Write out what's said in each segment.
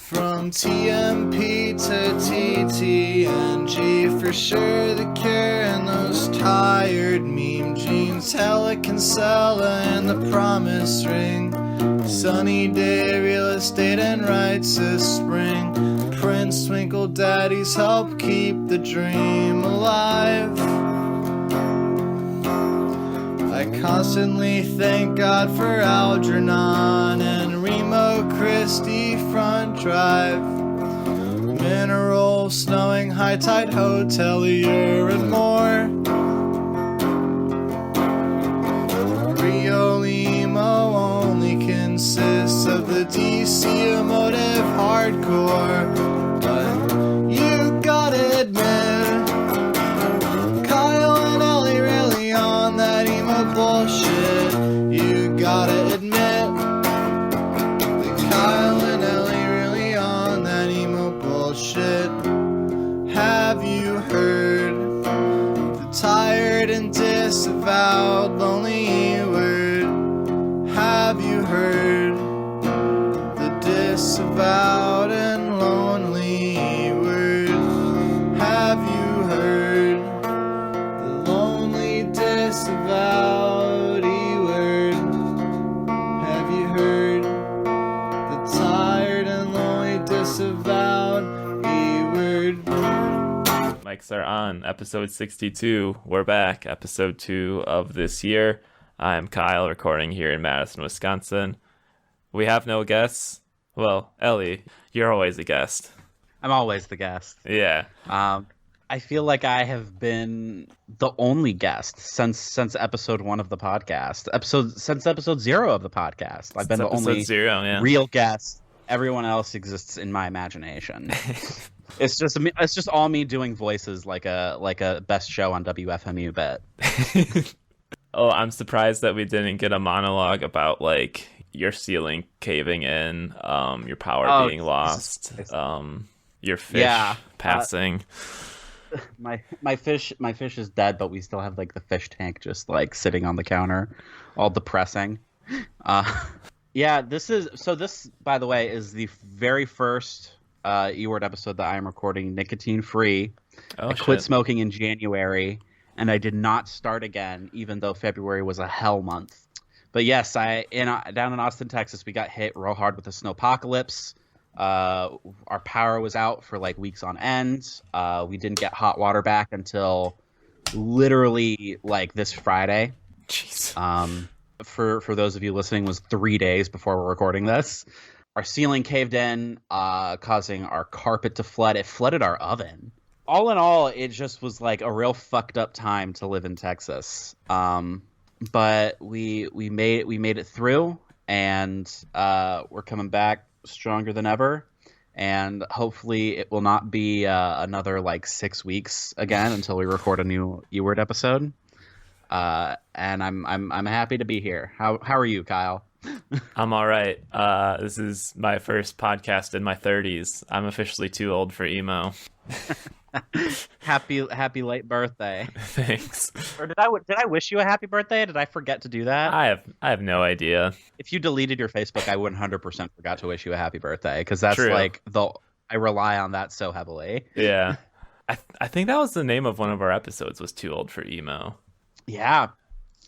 From TMP to TTNG, for sure the cure and those tired meme jeans. Helican Sella and the promise ring. Sunny day, real estate and rights this spring. Prince Twinkle Daddies help keep the dream alive. I constantly thank God for Algernon and Remo Christie front drive. Mineral, snowing, high tide hotelier and more. Rio Limo only consists of the DC emotive hardcore. But you gotta admit, Kyle and Ellie really on that emo bullshit. You gotta admit that Kyle and Ellie really on that emo bullshit. Have you heard the tired and disavowed lonely word? Have you heard the disavowed and lonely word? Have you heard the lonely disavowed word? Have you heard the tired and lonely disavowed word? Mics are on. Episode 62. We're back. Episode 2 of this year. I'm Kyle, recording here in Madison, Wisconsin. We have no guests. Well, Ellie, you're always a guest. I'm always the guest. Yeah. I feel like I have been the only guest since episode 1 of the podcast. Since episode 0 of the podcast. I've been the only real guest. Everyone else exists in my imagination. It's just all me doing voices like a best show on WFMU bet. Oh, I'm surprised that we didn't get a monologue about like your ceiling caving in, your power being lost, your fish passing. My fish is dead, but we still have like the fish tank just like sitting on the counter, all depressing. This by the way is the very first E-Word episode that I'm recording nicotine free. I quit smoking in January, and I did not start again, even though February was a hell month. But yes, down in Austin, Texas, we got hit real hard with a snowpocalypse. Our power was out for like weeks on end. We didn't get hot water back until literally like this Friday. Jeez. For those of you listening, was 3 days before we're recording this. Our ceiling caved in, causing our carpet to flood. It flooded our oven. All in all, it just was like a real fucked up time to live in Texas. But we made it through, and we're coming back stronger than ever. And hopefully, it will not be another like 6 weeks again until we record a new E-Word episode. And I'm happy to be here. How are you, Kyle? I'm all right. This is my first podcast in my 30s. I'm officially too old for emo. Happy late birthday. Thanks. Or did I wish you a happy birthday? Did I forget to do that? I have no idea. If you deleted your Facebook, I 100% forgot to wish you a happy birthday, because that's True. like I rely on that so heavily. Yeah. I think that was the name of one of our episodes, was Too Old for Emo. Yeah,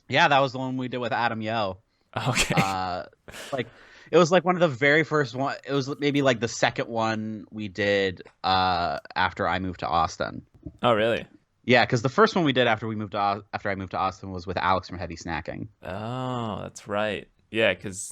that was the one we did with Adam Yo. Okay. Like it was like one of the very first one. It was maybe like the second one we did after I moved to Austin. Oh, really? Yeah, because the first one we did after I moved to Austin was with Alex from Heavy Snacking. Oh, that's right. Yeah, because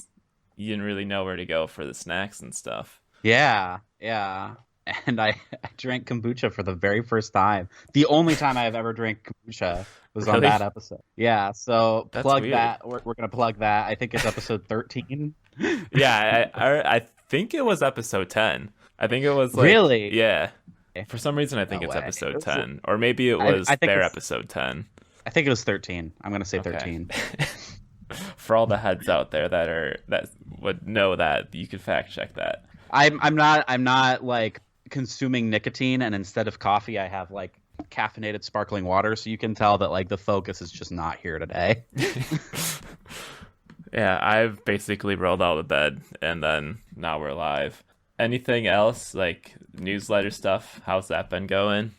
you didn't really know where to go for the snacks and stuff. Yeah. And I drank kombucha for the very first time. The only time I have ever drank kombucha was on that episode. Yeah, so That's plug weird. that. We're going to plug that. I think it's episode 13. Yeah, I think it was episode 10. I think it was like... Really? Yeah. For some reason, I think it's episode 10. Or maybe it was their episode 10. I think it was 13. I'm going to say 13. For all the heads out there that would know that, you could fact check that. I'm not like consuming nicotine, and instead of coffee I have like caffeinated sparkling water, so you can tell that like the focus is just not here today. Yeah, I've basically rolled out of bed, and then now we're live. Anything else like newsletter stuff? How's that been going?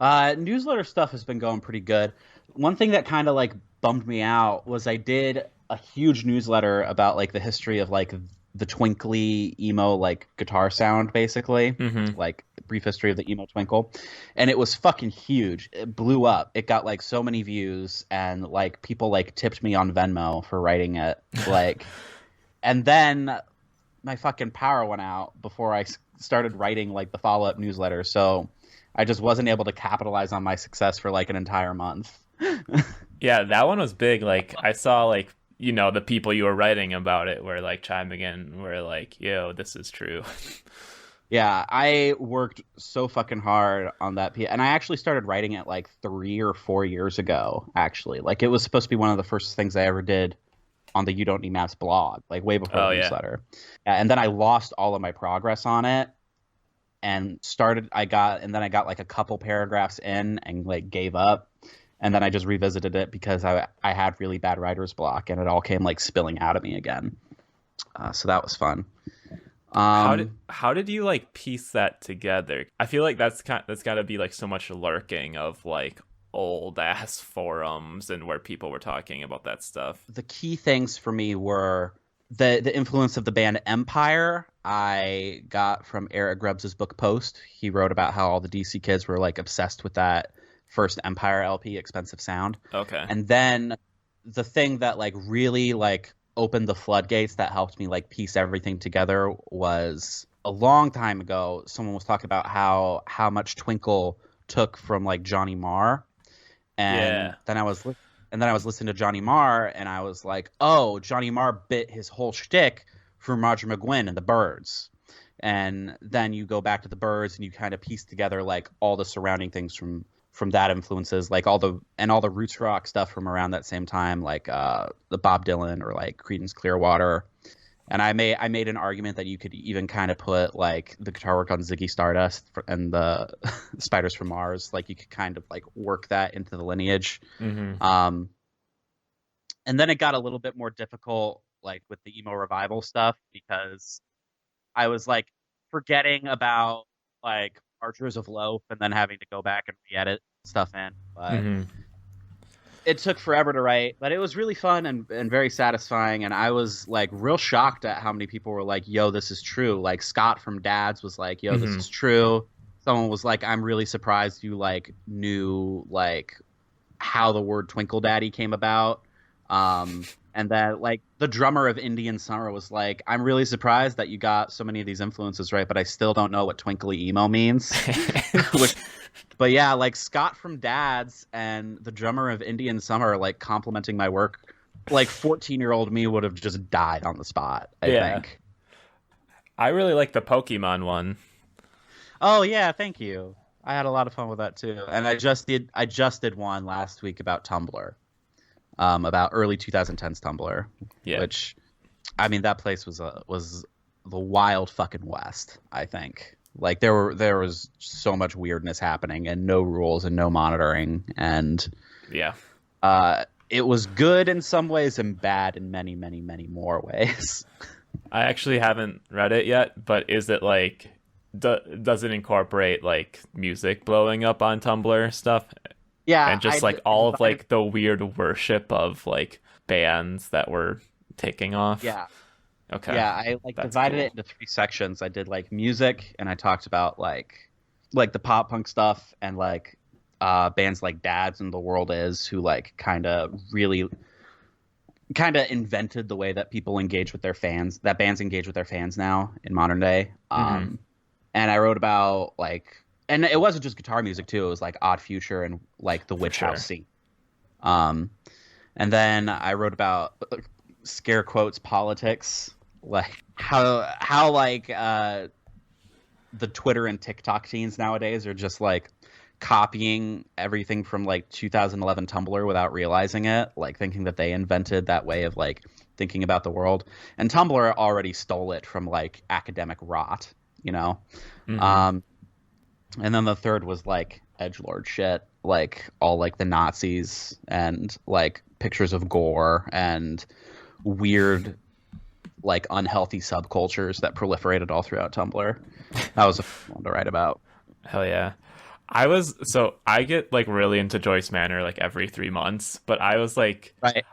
Newsletter stuff has been going pretty good. One thing that kind of like bummed me out was I did a huge newsletter about like the history of like the twinkly emo like guitar sound, basically, Mm-hmm. like brief history of the emo twinkle, and it was fucking huge. It blew up. It got like so many views, and like people like tipped me on Venmo for writing it, like, and then my fucking power went out before I started writing like the follow up newsletter, so I just wasn't able to capitalize on my success for like an entire month. Yeah, that one was big. Like I saw like the people you were writing about it were like chiming in, were like, "Yo, this is true." Yeah, I worked so fucking hard on that piece, and I actually started writing it like 3 or 4 years ago. Actually, like it was supposed to be one of the first things I ever did on the You Don't Need Maps blog, like way before Oh the yeah. newsletter. And then I lost all of my progress on it, and then I got like a couple paragraphs in and like gave up, and then I just revisited it because I had really bad writer's block, and it all came like spilling out of me again. So that was fun. How did you like piece that together? I feel like that's got to be like so much lurking of like old ass forums and where people were talking about that stuff. The key things for me were the influence of the band Empire. I got from Eric Grubbs' book Post. He wrote about how all the DC kids were like obsessed with that first Empire LP, Expensive Sound. Okay. And then the thing that like really like opened the floodgates that helped me like piece everything together was a long time ago someone was talking about how much Twinkle took from like Johnny Marr, and then I was listening to Johnny Marr, and I was like, oh, Johnny Marr bit his whole shtick from Roger McGuinn and the Byrds. And then you go back to the Byrds and you kind of piece together like all the surrounding things from that influences, like all the roots rock stuff from around that same time, like the Bob Dylan or like Creedence Clearwater. And I made an argument that you could even kind of put like the guitar work on Ziggy Stardust and the Spiders from Mars, like you could kind of like work that into the lineage. Mm-hmm. And then it got a little bit more difficult, like with the emo revival stuff, because I was like forgetting about like Archers of Loaf and then having to go back and re-edit stuff in. But Mm-hmm. it took forever to write, but it was really fun and very satisfying. And I was like real shocked at how many people were like, yo, this is true. Like Scott from Dads was like, yo, this is true. Someone was like, I'm really surprised you like knew like how the word Twinkle Daddy came about. And then like the drummer of Indian Summer was like, I'm really surprised that you got so many of these influences right, but I still don't know what twinkly emo means. But yeah, like Scott from Dads and the drummer of Indian Summer like complimenting my work, like 14-year-old me would have just died on the spot, I think. I really like the Pokemon one. Oh yeah, thank you. I had a lot of fun with that too. And I just did one last week about Tumblr. About early 2010s Tumblr, which, I mean, that place was the wild fucking west. I think like there was so much weirdness happening and no rules and no monitoring, and it was good in some ways and bad in many more ways. I actually haven't read it yet, but is it like does it incorporate like music blowing up on Tumblr stuff? Yeah, and just like all of like the weird worship of like bands that were taking off. Yeah. Okay. Yeah, I like divided it into 3 sections. I did like music, and I talked about like the pop punk stuff and like bands like Dads and The World Is, who like kind of invented the way that people engage with their fans, that bands engage with their fans now in modern day. And I wrote about like. And it wasn't just guitar music too. It was like Odd Future and like the Witch House scene. And then I wrote about scare quotes politics, like how like the Twitter and TikTok teens nowadays are just like copying everything from like 2011 Tumblr without realizing it, like thinking that they invented that way of like thinking about the world. And Tumblr already stole it from like academic rot, you know. And then the third was like edgelord shit, like all like the Nazis and like pictures of gore and weird like unhealthy subcultures that proliferated all throughout Tumblr. That was a fun one to write about. Hell yeah. I get like really into Joyce Manor like every 3 months, but I was like, Right.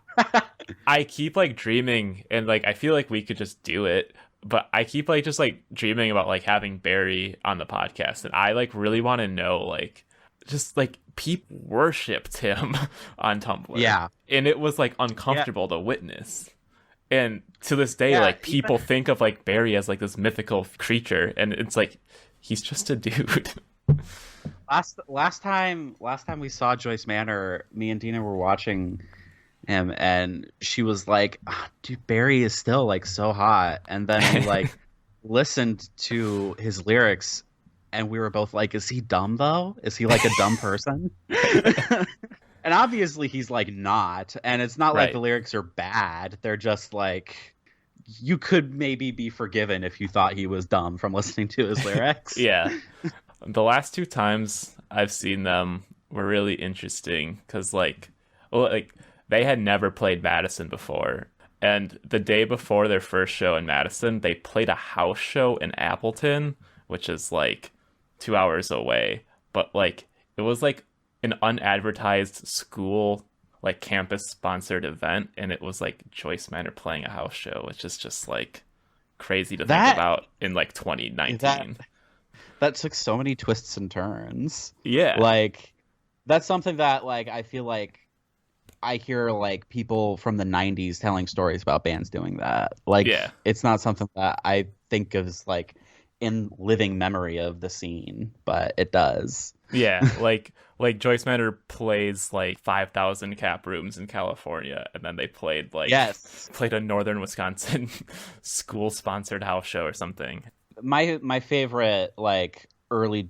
I keep like dreaming and like I feel like we could just do it, but I keep like just like dreaming about like having Barry on the podcast, and I like really want to know like just like people worshipped him on Tumblr. Yeah. And it was like uncomfortable to witness. And to this day, like people think of like Barry as like this mythical creature, and it's like he's just a dude. Last time we saw Joyce Manor, me and Dina were watching him, and she was like, "Dude, Barry is still like so hot." And then we like listened to his lyrics, and we were both like, "Is he dumb though? Is he like a dumb person?" And obviously he's like not, and it's not like the lyrics are bad. They're just like, you could maybe be forgiven if you thought he was dumb from listening to his lyrics. Yeah. The last 2 times I've seen them were really interesting because like they had never played Madison before. And the day before their first show in Madison, they played a house show in Appleton, which is like 2 hours away. But like it was like an unadvertised school like campus sponsored event, and it was like Joyce Manor playing a house show, which is just like crazy to think about in like 2019. That took so many twists and turns. Yeah. Like that's something that like I feel like I hear like people from the 90s telling stories about bands doing that. Like it's not something that I think of as like in living memory of the scene, but it does. Yeah, like Joyce Manor plays like 5,000 cap rooms in California, and then they played like played a northern Wisconsin school sponsored house show or something. My favorite like early,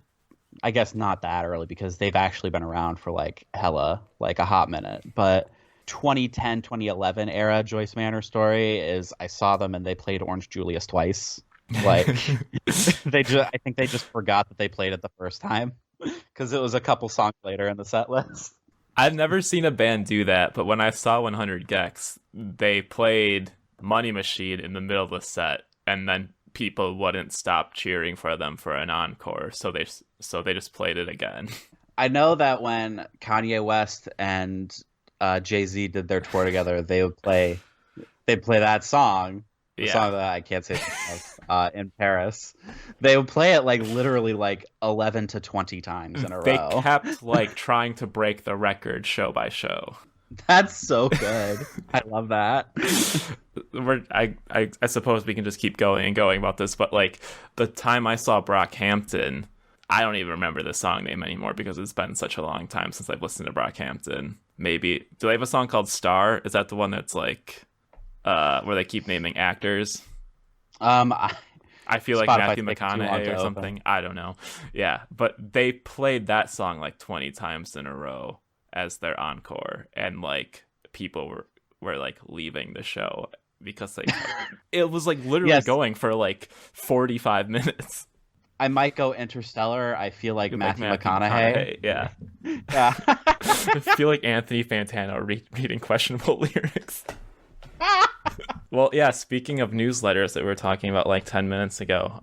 I guess not that early because they've actually been around for like hella like a hot minute, but 2010 2011 era Joyce Manor story is I saw them and they played Orange Julius twice. Like I think they just forgot that they played it the first time because it was a couple songs later in the set list. I've never seen a band do that, but when I saw 100 Gex, they played Money Machine in the middle of the set, and then people wouldn't stop cheering for them for an encore, so they just played it again. I know that when Kanye West and Jay-Z did their tour together, they'd play that song. The song that I can't say in Paris. They would play it like literally like 11 to 20 times in a row. They kept like trying to break the record show by show. That's so good. I love that. I suppose we can just keep going and going about this, but like the time I saw Brockhampton, I don't even remember the song name anymore because it's been such a long time since I've listened to Brockhampton. Maybe do they have a song called Star? Is that the one that's like where they keep naming actors? I feel like Spotify Matthew McConaughey or something. Open. I don't know. Yeah, but they played that song like 20 times in a row as their encore, and like people were like leaving the show because like it was like literally going for like 45 minutes. I might go Interstellar. I feel like Matthew McConaughey. Yeah. I feel like Anthony Fantano reading questionable lyrics. Well, yeah, speaking of newsletters that we were talking about like 10 minutes ago,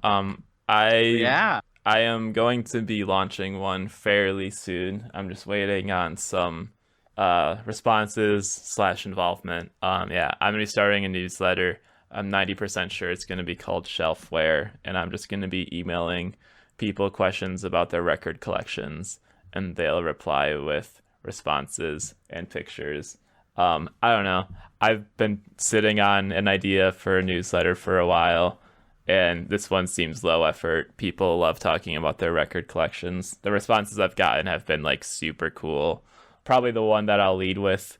I am going to be launching one fairly soon. I'm just waiting on some responses / involvement. I'm going to be starting a newsletter. I'm 90% sure it's going to be called Shelfware, and I'm just going to be emailing people questions about their record collections, and they'll reply with responses and pictures. I don't know. I've been sitting on an idea for a newsletter for a while, and this one seems low effort. People love talking about their record collections. The responses I've gotten have been like super cool. Probably the one that I'll lead with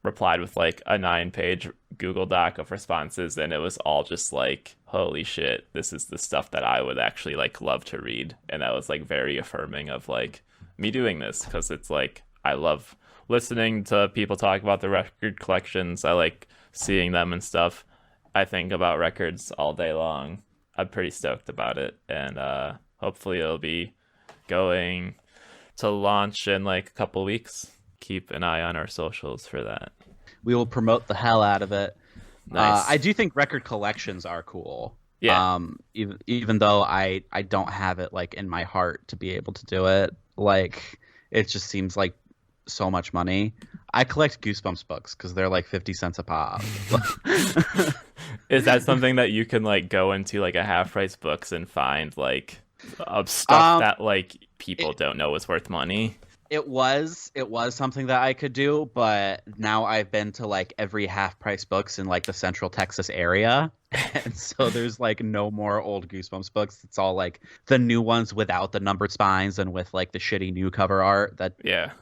replied with like a 9-page Google Doc of responses, and it was all just like, holy shit, this is the stuff that I would actually like love to read. And that was like very affirming of like me doing this, because it's like I love listening to people talk about their record collections. I like seeing them and stuff. I think about records all day long. I'm pretty stoked about it, and hopefully it'll be going to launch in like a couple weeks. Keep an eye on our socials for that. We will promote the hell out of it. Nice. I do think record collections are cool. Yeah. Even though I don't have it like in my heart to be able to do it. Like it just seems like so much money. I collect Goosebumps books because they're like 50 cents a pop. Is that something that you can like go into like a half price books and find like stuff that like people don't know is worth money? It was something that I could do, but now I've been to like every half price books in like the Central Texas area. And so there's like no more old Goosebumps books. It's all like the new ones without the numbered spines and with like the shitty new cover art that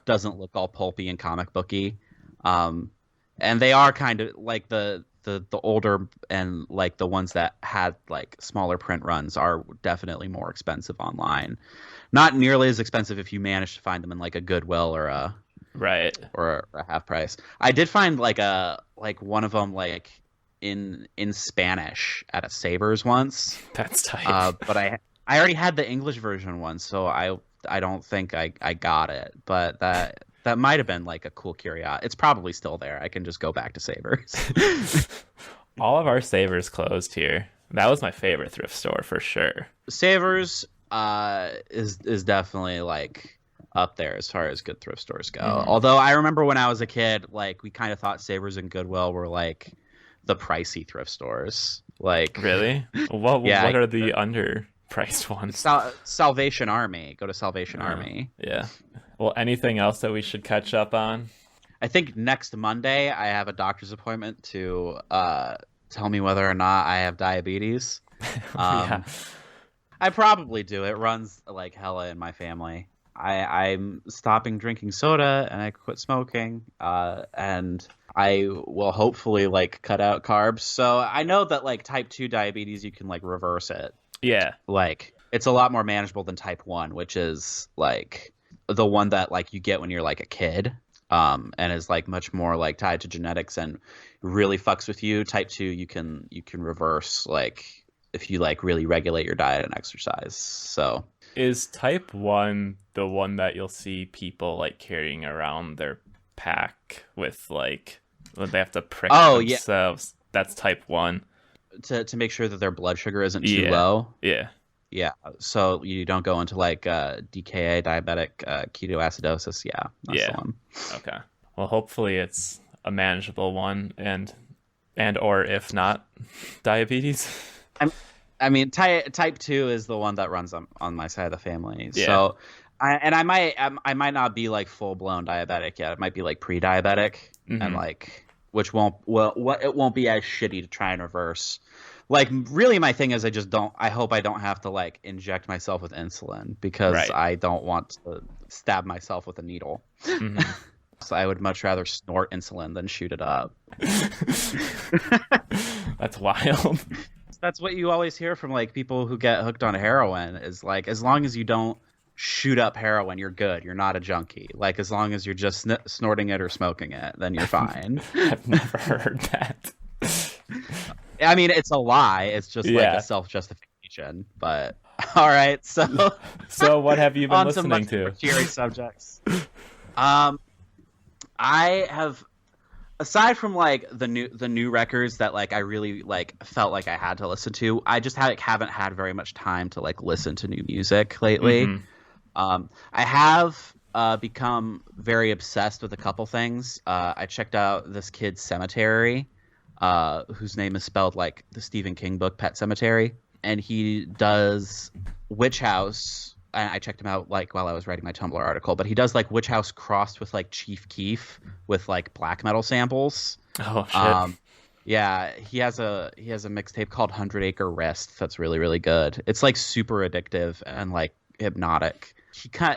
doesn't look all pulpy and comic booky. And they are kind of like the older and like the ones that had like smaller print runs are definitely more expensive online. Not nearly as expensive if you manage to find them in like a Goodwill or a half price. I did find like one of them like in Spanish at a Savers once. That's tight. But I already had the English version once, so I don't think I got it. But that might have been like a cool curiosity. It's probably still there. I can just go back to Savers. All of our Savers closed here. That was my favorite thrift store for sure. Savers is definitely like up there as far as good thrift stores go. Although I remember when I was a kid, like we kind of thought Savers and Goodwill were like the pricey thrift stores. Like really? What are the underpriced ones? Salvation Army. Go to Salvation Army. Yeah. Well, anything else that we should catch up on? I think next Monday I have a doctor's appointment to tell me whether or not I have diabetes. Yeah. I probably do. It runs like hella in my family. I'm stopping drinking soda and I quit smoking. And I will hopefully like cut out carbs. So I know that like type 2 diabetes, you can like reverse it. Yeah. Like it's a lot more manageable than type 1, which is like the one that like you get when you're like a kid. And is like much more like tied to genetics and really fucks with you. Type 2, you can reverse like if you like really regulate your diet and exercise. So is type 1 the one that you'll see people like carrying around their pack with like when they have to prick themselves? Yeah. That's type 1 to make sure that their blood sugar isn't too low. Yeah. So you don't go into like DKA, diabetic ketoacidosis. Yeah. That's the one. Okay. Well, hopefully it's a manageable one and or if not diabetes. I mean, type 2 is the one that runs on my side of the family. Yeah. So, I might not be like full blown diabetic yet. It might be like pre-diabetic, and like which won't be as shitty to try and reverse. Like really, my thing is I hope I don't have to like inject myself with insulin because I don't want to stab myself with a needle. So I would much rather snort insulin than shoot it up. That's wild. That's what you always hear from like people who get hooked on heroin is like, as long as you don't shoot up heroin, you're good. You're not a junkie. Like as long as you're just snorting it or smoking it, then you're fine. I've never heard that. I mean, it's a lie. It's just like a self-justification. But all right, so what have you been listening to? Cheery subjects. I have, aside from like the new records that like I really like felt like I had to listen to, I just haven't had very much time to like listen to new music lately. I have become very obsessed with a couple things. I checked out this kid's Cemetery, whose name is spelled like the Stephen King book Pet Sematary, and he does Witch House. I checked him out like while I was writing my Tumblr article, but he does like Witch House crossed with like Chief Keef with like black metal samples. Oh shit. Yeah, he has a mixtape called 100 Acre Rest that's really really good. It's like super addictive and like hypnotic.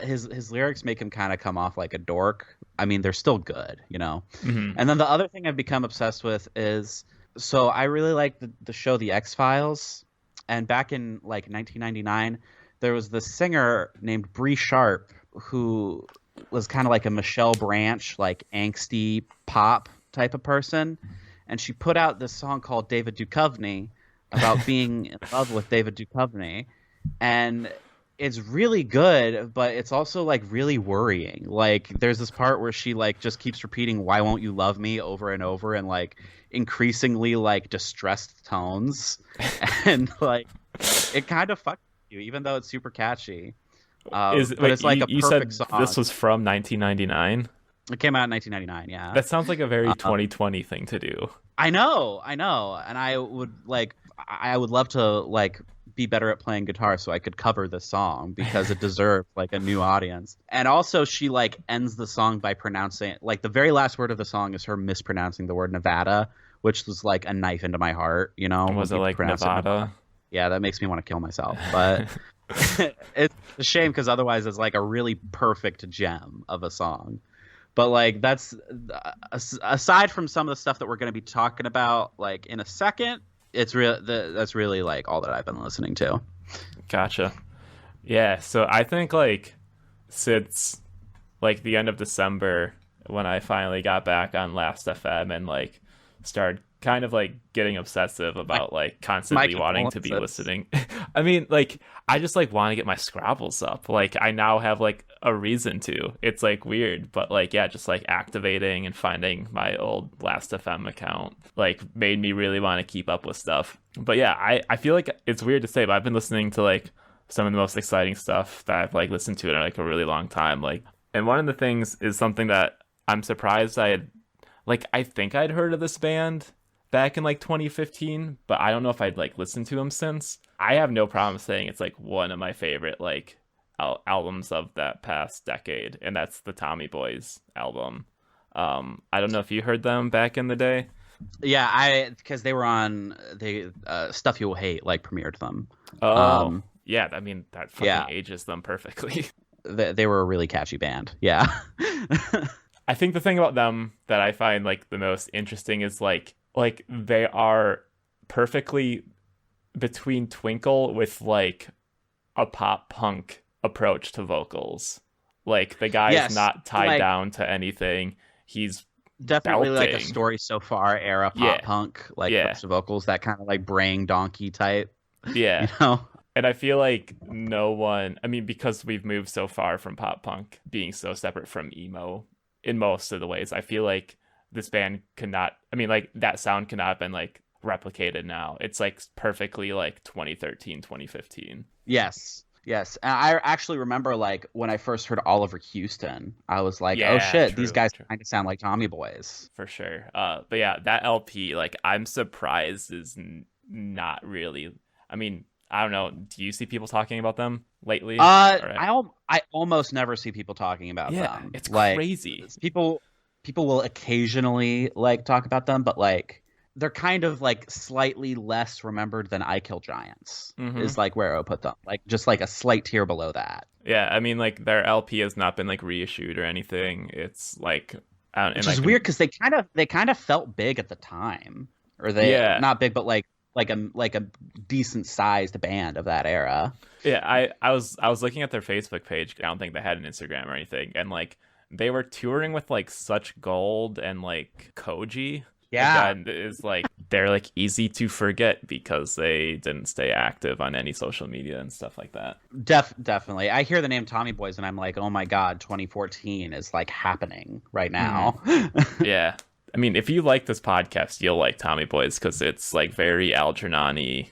His lyrics make him kind of come off like a dork. I mean, they're still good, you know. And then the other thing I've become obsessed with is, so I really like the show The X-Files, and back in like 1999 there was this singer named Bree Sharp who was kind of like a Michelle Branch, like angsty pop type of person. And she put out this song called David Duchovny about being in love with David Duchovny. And it's really good, but it's also like really worrying. Like there's this part where she like just keeps repeating "Why won't you love me?" over and over in like increasingly like distressed tones, and like it kind of fucks you, even though it's super catchy. But it's like a you perfect said song. this was from 1999? It came out in 1999. Yeah, That sounds like a very um, 2020 thing to do. I know, and I would love to like be better at playing guitar so I could cover this song because it deserved like a new audience. And also, she like ends the song by pronouncing like the very last word of the song is her mispronouncing the word Nevada, which was like a knife into my heart. You know, Was it when people like pronounce it Nevada? Yeah, that makes me want to kill myself. But it's a shame because otherwise it's like a really perfect gem of a song. But like that's aside from some of the stuff that we're going to be talking about like in a second, that's really like all that I've been listening to. Gotcha. Yeah, so I think like since like the end of December when I finally got back on Last FM and like started kind of like getting obsessive about like My constantly wanting to be condolences. listening. I mean, like I just like want to get my Scrabbles up. Like I now have like a reason to. It's like weird, but like yeah, just like activating and finding my old Last FM account like made me really want to keep up with stuff. But yeah, I feel like it's weird to say, but I've been listening to like some of the most exciting stuff that I've like listened to in like a really long time. Like, and one of the things is something that I'm surprised I had, like, I think I'd heard of this band back in like 2015, but I don't know if I'd like listened to them since. I have no problem saying it's like one of my favorite like albums of that past decade, and that's the Tommy Boys album. I don't know if you heard them back in the day. Yeah, because they were on the Stuff You'll Hate like premiered them. Oh, Um, yeah, I mean that fucking yeah, ages them perfectly. they were a really catchy band. Yeah. I think the thing about them that I find like the most interesting is like they are perfectly between Twinkle with like a pop punk approach to vocals. Like the guy is Yes, not tied like down to anything. He's definitely like a belting. Story So Far era Yeah, pop punk like yeah, approach to vocals, that kind of like braying donkey type, you yeah. know. And I feel like no one, I mean, because we've moved so far from pop punk being so separate from emo in most of the ways, I feel like this band could not, I mean, like that sound could not have been like replicated now. It's like perfectly like 2013, 2015. Yes. Yes. And I actually remember like when I first heard Oliver Houston, I was like, oh Yeah, shit, these true, guys true. kind of sound like Tommy Boys. For sure. But yeah, that LP, like, I'm surprised is not really. I mean, I don't know. Do you see people talking about them lately? All right. I almost never see people talking about Yeah, them. it's Like crazy. people will occasionally like talk about them, but like they're kind of like slightly less remembered than I Kill Giants Hmm. is like where I would put them. Like just like a slight tier below that. Yeah, I mean, like their LP has not been like reissued or anything. It's like, and Which is like, weird because they kind of felt big at the time. Or they yeah, not big, but like a decent sized band of that era. yeah. I was looking at their Facebook page. I don't think they had an Instagram or anything, and like they were touring with like Such Gold and like Koji. Yeah, That is like they're like easy to forget because they didn't stay active on any social media and stuff like that. definitely. I hear the name Tommy Boys and I'm like, oh my god, 2014 is like happening right Hmm. now. Yeah. I mean, if you like this podcast, you'll like Tommy Boys because it's like very Algernon-y,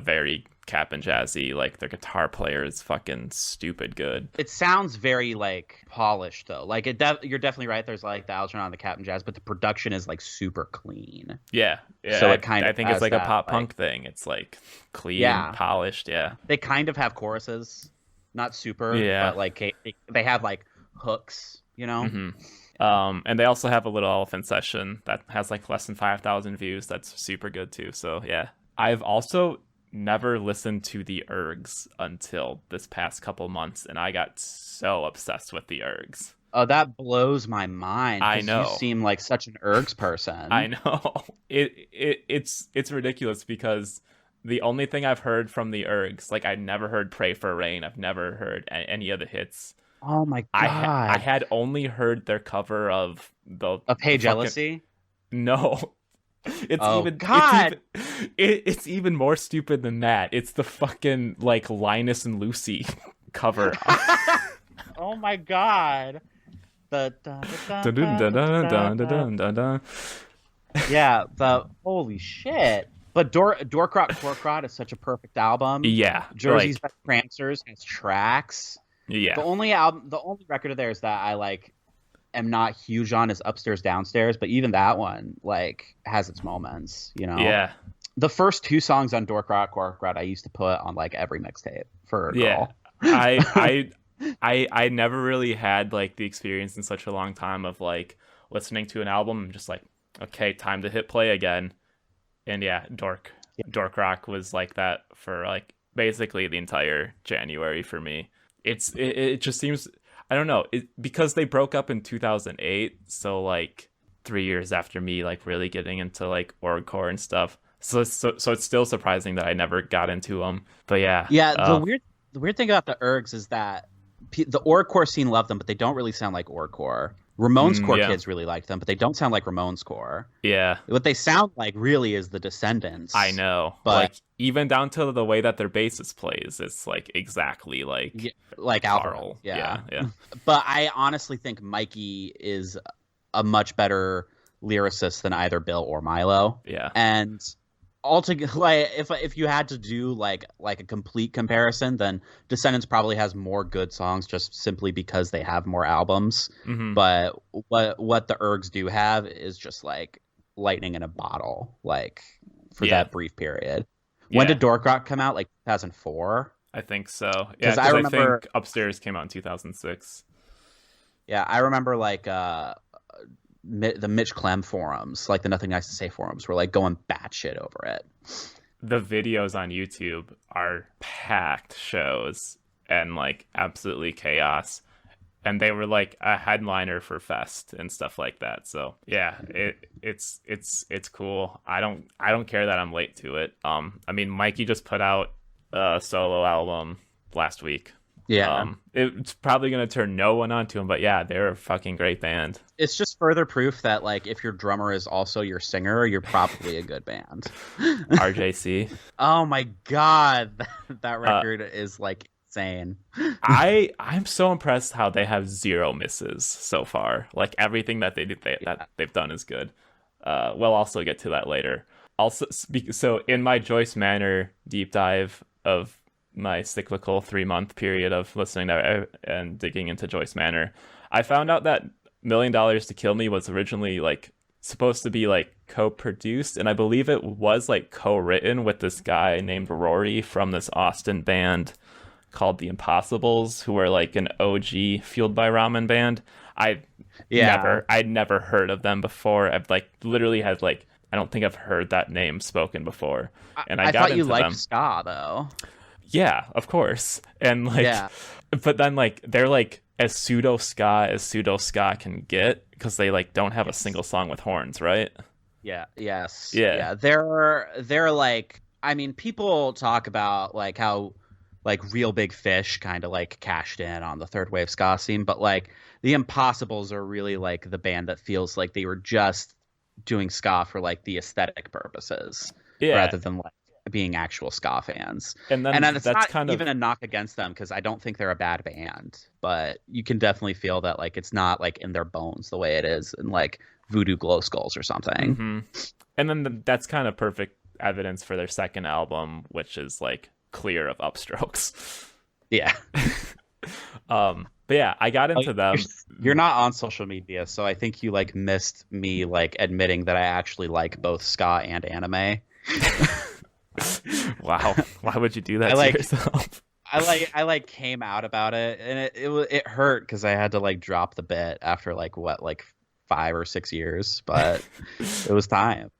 very Cap and Jazzy. Like their guitar player is fucking stupid good. It sounds very like polished though. Like you're definitely right. There's like the Algernon, the Captain Jazz, but the production is like super clean. Yeah, yeah. So it kind I of think it's has like a that, pop like, punk thing. It's like clean, yeah. polished. Yeah, They kind of have choruses, not super, yeah. but like they have like hooks. You know. Hmm. And they also have a Little Elephant Session that has like less than 5,000 views. That's super good too. So yeah, I've also never listened to the Ergs until this past couple months, and I got so obsessed with the Ergs. Oh, that blows my mind. I 'Cause know. you seem like such an Ergs I person. know. It's ridiculous because the only thing I've heard from the Ergs, like I never heard Pray for Rain. I've never heard any of the hits. Oh my I god. had only heard their cover of the Of Hey fucking Jealousy. no God. It's even more stupid than that. It's the fucking like Linus and Lucy cover. Oh my God. The Dun, dun, dun, dun, dun, dun, dun, dun. yeah, the holy shit. But Dorkrot Korkrot is such a perfect album. Yeah, Jersey's like, Best Prancers has tracks. yeah, The only record of theirs that I like am not huge on is Upstairs Downstairs, but even that one like has its moments, you know. yeah, The first 2 songs on Dorkrot Korkrot I used to put on like every mixtape for a yeah. girl. I never really had like the experience in such a long time of like listening to an album and just like, okay, time to hit play again. And yeah, Dork Rock was like that for like basically the entire January for me. It just seems, I don't know, because they broke up in 2008, so like 3 years after me like really getting into like orgcore and stuff. So it's still surprising that I never got into them. But yeah. Yeah, the weird thing about the Ergs is that the orgcore scene loved them, but they don't really sound like orgcore. Ramones core kids really liked them, but they don't sound like Ramones core. Yeah. What they sound like really is the Descendants. I know. But like even down to the way that their bassist plays, it's like exactly like like Carl. Yeah. Yeah. But I honestly think Mikey is a much better lyricist than either Bill or Milo. Yeah. And altogether, like if you had to do like a complete comparison, then Descendants probably has more good songs just simply because they have more albums. Mm-hmm. But what the Ergs do have is just like lightning in a bottle, like for that brief period. When did Dork Rock come out? Like 2004? I think so. Yeah, because I remember, I think Upstairs came out in 2006. Yeah, I remember like the Mitch Clem forums, like the Nothing Nice to Say forums, were like going batshit over it. The videos on YouTube are packed shows and like absolutely chaos. And they were like a headliner for Fest and stuff like that. So yeah, it's cool. I don't care that I'm late to it. I mean, Mikey just put out a solo album last week. Yeah. It's probably gonna turn no one on to him, but yeah, they're a fucking great band. It's just further proof that like if your drummer is also your singer, you're probably a good band. RJC. Oh my god, that record is like insane. I'm so impressed how they have 0 misses so far. Like everything that that they've done is good. We'll also get to that later. Also, so in my Joyce Manor deep dive of my cyclical 3-month period of listening to and digging into Joyce Manor, I found out that $1 Million to Kill Me was originally like supposed to be like co-produced, and I believe it was like co-written with this guy named Rory from this Austin band called The Impossibles, who were like an OG Fueled by Ramen band. I'd never heard of them before. I've like literally had like, I don't think I've heard that name spoken before. And I got thought you into liked them. ska though. Yeah, of course. And like, but then like they're like as pseudo ska can get, because they like don't have a single song with horns, right? Yeah. Yes. Yeah. They're like, I mean, people talk about like how like Real Big Fish kind of like cashed in on the third wave ska scene, but like the Impossibles are really like the band that feels like they were just doing ska for like the aesthetic purposes, rather than like being actual ska fans. And it's not kind of even a knock against them, because I don't think they're a bad band, but you can definitely feel that like it's not like in their bones the way it is in like Voodoo Glow Skulls or something. Mm-hmm. And then that's kind of perfect evidence for their second album, which is like clear of upstrokes. Yeah. But yeah, I got into them. You're not on social media, so I think you like missed me like admitting that I actually like both ska and anime. Wow, why would you do that to yourself? I came out about it, and it hurt because I had to like drop the bit after like 5 or 6 years, but it was time.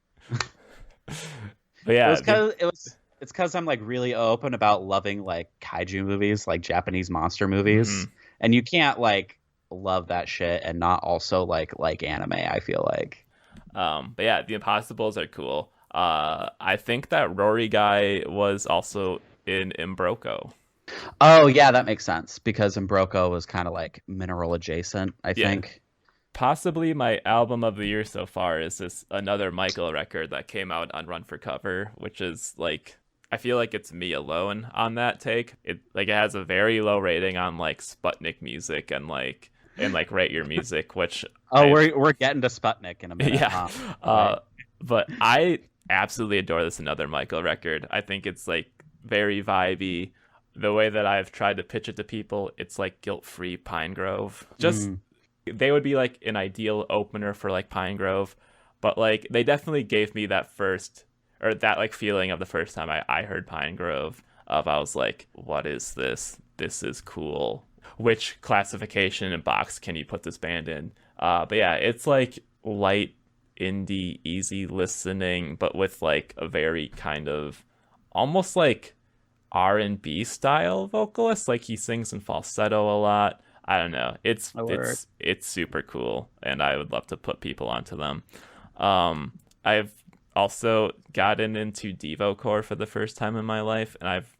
But yeah, it's because I'm like really open about loving like kaiju movies, like Japanese monster movies, and you can't like love that shit and not also like anime, I feel like. But yeah, the Impossibles are cool. I think that Rory guy was also in Imbroco. Oh yeah, that makes sense, because Imbroco was kind of like mineral adjacent, I think. Possibly my album of the year so far is this another Michael record that came out on Run for Cover, which is like, I feel like it's me alone on that take. It has a very low rating on like Sputnik Music and Rate Your Music, which we're getting to Sputnik in a minute. yeah. Right. But I absolutely adore this another Michael record. I think it's like very vibey. The way that I've tried to pitch it to people, it's like guilt-free Pine Grove. Just they would be like an ideal opener for like Pine Grove, but like they definitely gave me that like feeling of the first time I heard Pine Grove of I was like, what is this? This is cool. Which classification and box can you put this band in? But yeah, it's like light indie, easy listening, but with like a very kind of almost like R&B style vocalist. Like he sings in falsetto a lot. I don't know. It's super cool, and I would love to put people onto them. I've also gotten into Devocore for the first time in my life, and I've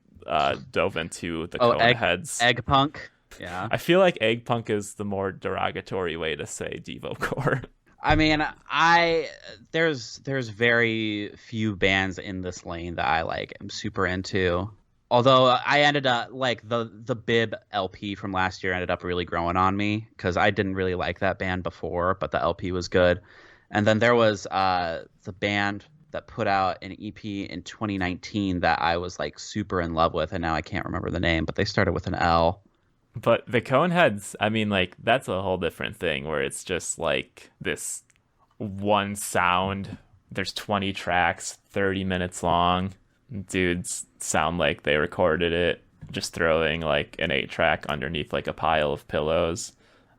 dove into the Coneheads. Egg punk. Yeah. I feel like egg punk is the more derogatory way to say Devocore. I mean, there's very few bands in this lane that I like am super into. Although I ended up like the Bib LP from last year ended up really growing on me because I didn't really like that band before, but the LP was good. And then there was the band that put out an EP in 2019 that I was like super in love with, and now I can't remember the name, but they started with an L. But the Coneheads, I mean, like that's a whole different thing where it's just like this one sound. There's 20 tracks, 30 minutes long. Dudes sound like they recorded it just throwing like an 8-track underneath like a pile of pillows.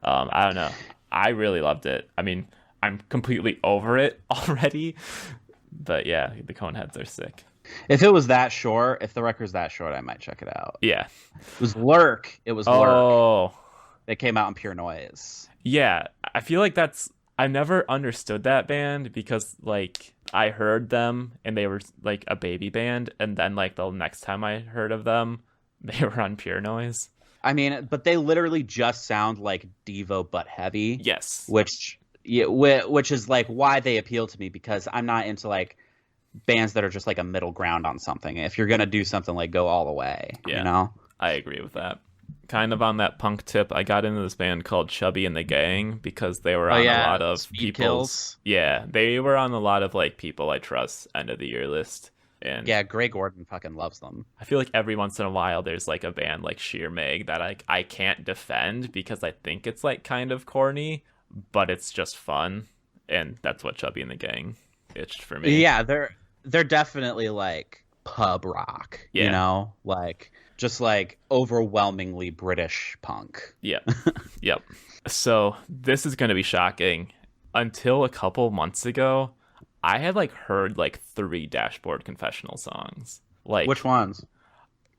I don't know. I really loved it. I mean, I'm completely over it already. But yeah, the Coneheads are sick. If the record's that short, I might check it out. Yeah. It was Lurk. Oh. It came out in Pure Noise. Yeah. I feel like I never understood that band because like I heard them and they were like a baby band, and then like the next time I heard of them, they were on Pure Noise. I mean, but they literally just sound like Devo but heavy. Yes. Which is like why they appeal to me, because I'm not into like bands that are just like a middle ground on something. If you're gonna do something, like go all the way. Yeah, you know? I agree with that. Kind of on that punk tip, I got into this band called Chubby and the Gang because they were on a lot of Speed Kills. Yeah, they were on a lot of like People I Trust end of the year list. And yeah, Gray Gordon fucking loves them. I feel like every once in a while there's like a band like Sheer Meg that I can't defend because I think it's like kind of corny, but it's just fun, and that's what Chubby and the Gang itched for me. Yeah, they're definitely like pub rock, you know, like just like overwhelmingly British punk. Yep. So this is going to be shocking. Until a couple months ago, I had like heard like 3 Dashboard Confessional songs. Like, which ones?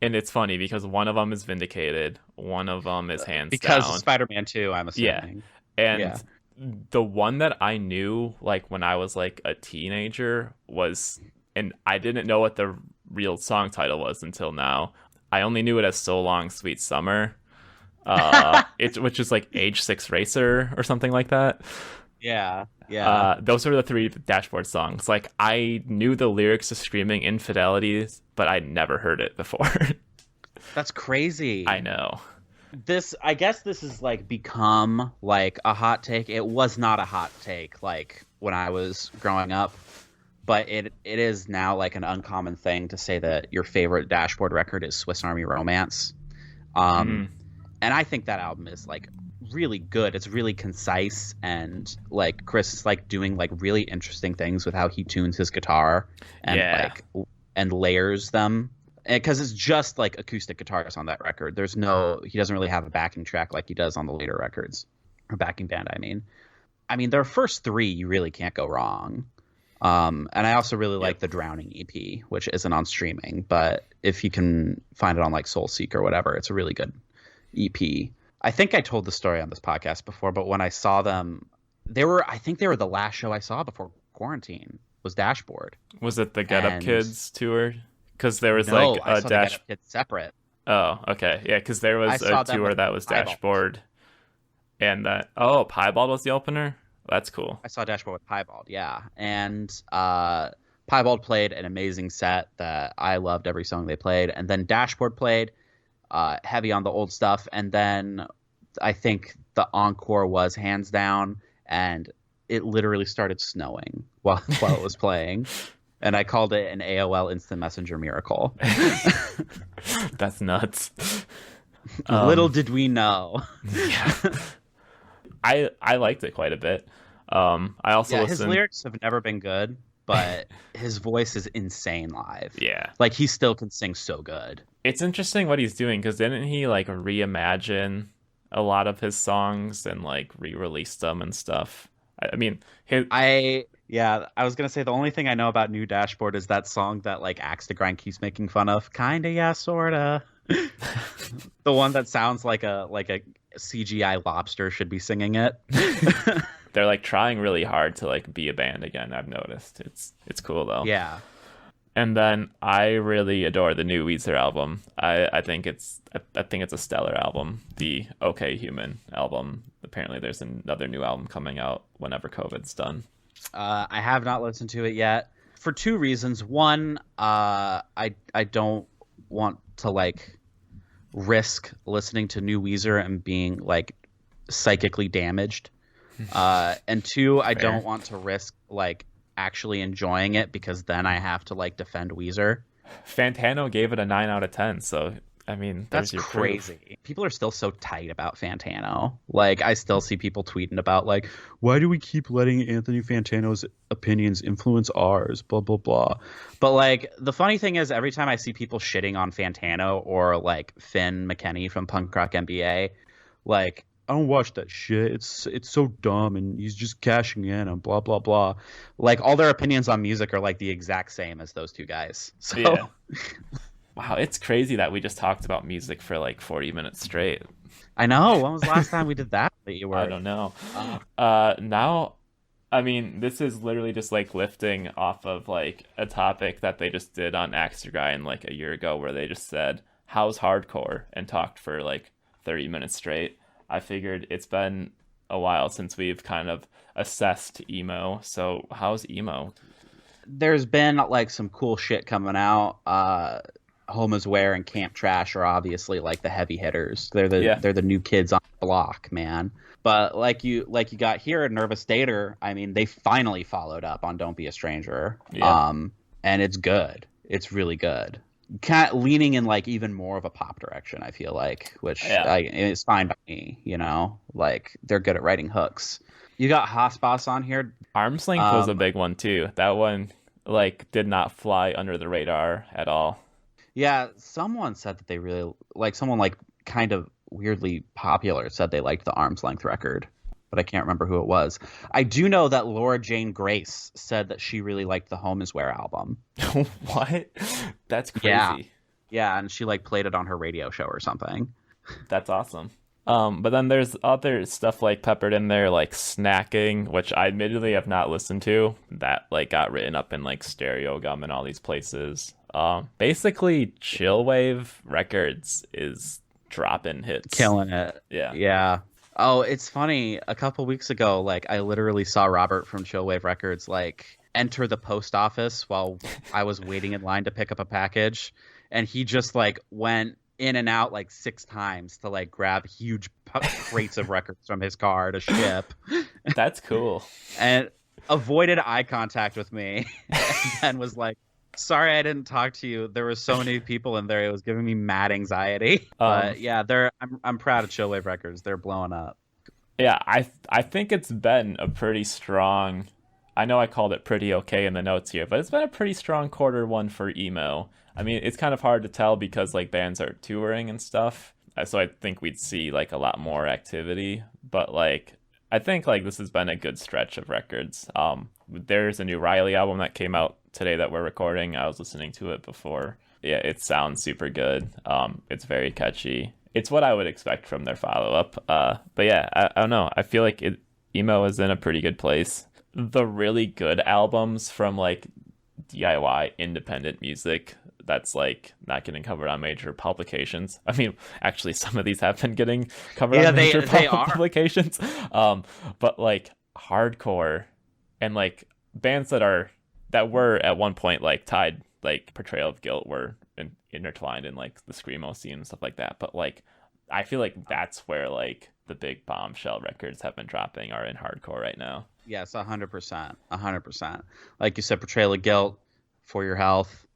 And it's funny because one of them is Vindicated, one of them is Hands because Down. of Spider-Man 2, I'm assuming. Yeah. And the one that I knew like when I was like a teenager was, and I didn't know what the real song title was until now. I only knew it as So Long Sweet Summer, which is like Age 6 Racer or something like that. Yeah. Those are the 3 Dashboard songs. Like I knew the lyrics to Screaming Infidelities, but I'd never heard it before. That's crazy. I know. I guess this has like become like a hot take. It was not a hot take like when I was growing up, but it is now like an uncommon thing to say that your favorite Dashboard record is Swiss Army Romance. And I think that album is like really good. It's really concise, and like Chris is like doing like really interesting things with how he tunes his guitar and and layers them. Because it's just like acoustic guitars on that record. He doesn't really have a backing track like he does on the later records, or backing band. I mean, their first 3 you really can't go wrong. And I also really like the Drowning EP, which isn't on streaming, but if you can find it on like Soulseek or whatever, it's a really good EP. I think I told the story on this podcast before, but when I saw them, I think they were the last show I saw before quarantine was Dashboard. Was it the Get Up Kids tour? Because there was I like saw Get Up Kids separate. Oh, okay. Yeah, because there was a tour that was Dashboard. And Piebald was the opener? That's cool. I saw Dashboard with Piebald, yeah. And Piebald played an amazing set that I loved every song they played. And then Dashboard played heavy on the old stuff. And then I think the encore was Hands Down, and it literally started snowing while it was playing. And I called it an AOL Instant Messenger miracle. That's nuts. Little did we know. Yeah. I liked it quite a bit. I also listened... his lyrics have never been good, but his voice is insane live. Yeah. Like, he still can sing so good. It's interesting what he's doing, because didn't he like reimagine a lot of his songs and like re-release them and stuff? I mean, I was gonna say the only thing I know about New Dashboard is that song that like Axe to Grind keeps making fun of. Kinda, yeah, sorta. The one that sounds like a CGI lobster should be singing it. They're like trying really hard to like be a band again. I've noticed it's cool though. Yeah. And then I really adore the new Weezer album. I think it's a stellar album. The OK Human album. Apparently, there's another new album coming out whenever COVID's done. I have not listened to it yet for two reasons. One, I don't want to like risk listening to new Weezer and being like psychically damaged. And two, I don't want to risk like actually enjoying it, because then I have to like defend Weezer. Fantano gave it a 9 out of 10, so I mean, that's crazy. Proof. People are still so tight about Fantano. Like, I still see people tweeting about like, why do we keep letting Anthony Fantano's opinions influence ours? Blah blah blah. But like, the funny thing is, every time I see people shitting on Fantano or like Finn McKenney from Punk Rock MBA, like, I don't watch that shit. It's so dumb, and he's just cashing in and blah blah blah. Like, all their opinions on music are like the exact same as those two guys. So yeah. Wow, it's crazy that we just talked about music for like 40 minutes straight. I know. When was the last time we did that? I don't know. Now, I mean, this is literally just like lifting off of like a topic that they just did on Axe to Grind like a year ago, where they just said, how's hardcore? And talked for like 30 minutes straight. I figured it's been a while since we've kind of assessed emo. So how's emo? There's been like some cool shit coming out. Home is Where and Camp Trash are obviously like the heavy hitters. They're the new kids on the block, man. But like you got here at Nervous Dater, I mean, they finally followed up on Don't Be a Stranger. Yeah. And it's good. It's really good. Kind of leaning in like even more of a pop direction, I feel like, which is fine by me, you know? Like, they're good at writing hooks. You got Hossboss on here. Arm's Length was a big one too. That one like did not fly under the radar at all. Yeah, someone said that they really like, someone like kind of weirdly popular said they liked the Arm's Length record, but I can't remember who it was. I do know that Laura Jane Grace said that she really liked the Home is Where album. What? That's crazy. Yeah, and she like played it on her radio show or something. That's awesome. But then there's other stuff like peppered in there, like Snacking, which I admittedly have not listened to, that like got written up in like Stereo Gum and all these places. Basically Chillwavve Records is dropping hits. Killing it. Yeah. Oh, it's funny. A couple weeks ago, like, I literally saw Robert from Chillwavve Records like enter the post office while I was waiting in line to pick up a package, and he just like went in and out like 6 times to like grab huge crates of records from his car to ship. That's cool. And avoided eye contact with me, and then was like, sorry I didn't talk to you. There were so many people in there. It was giving me mad anxiety. But yeah, I'm proud of Chillwavve Records. They're blowing up. Yeah, I think it's been a pretty strong... I know I called it pretty okay in the notes here, but it's been a pretty strong Q1 for emo. I mean, it's kind of hard to tell because like bands are touring and stuff. So I think we'd see like a lot more activity. But like, I think like this has been a good stretch of records. There's a new Riley album that came out today that we're recording. I was listening to it before. Yeah, it sounds super good. It's very catchy. It's what I would expect from their follow-up. But yeah, I don't know. I feel like emo is in a pretty good place. The really good albums from like DIY independent music, that's like not getting covered on major publications. I mean, actually, some of these have been getting covered on major publications. But like hardcore and like bands that were at one point like tied, like Portrayal of Guilt were intertwined in like the screamo scene and stuff like that. But like I feel like that's where like the big bombshell records have been dropping are in hardcore right now. Yes, 100%. 100%. Like you said, Portrayal of Guilt, For Your Health.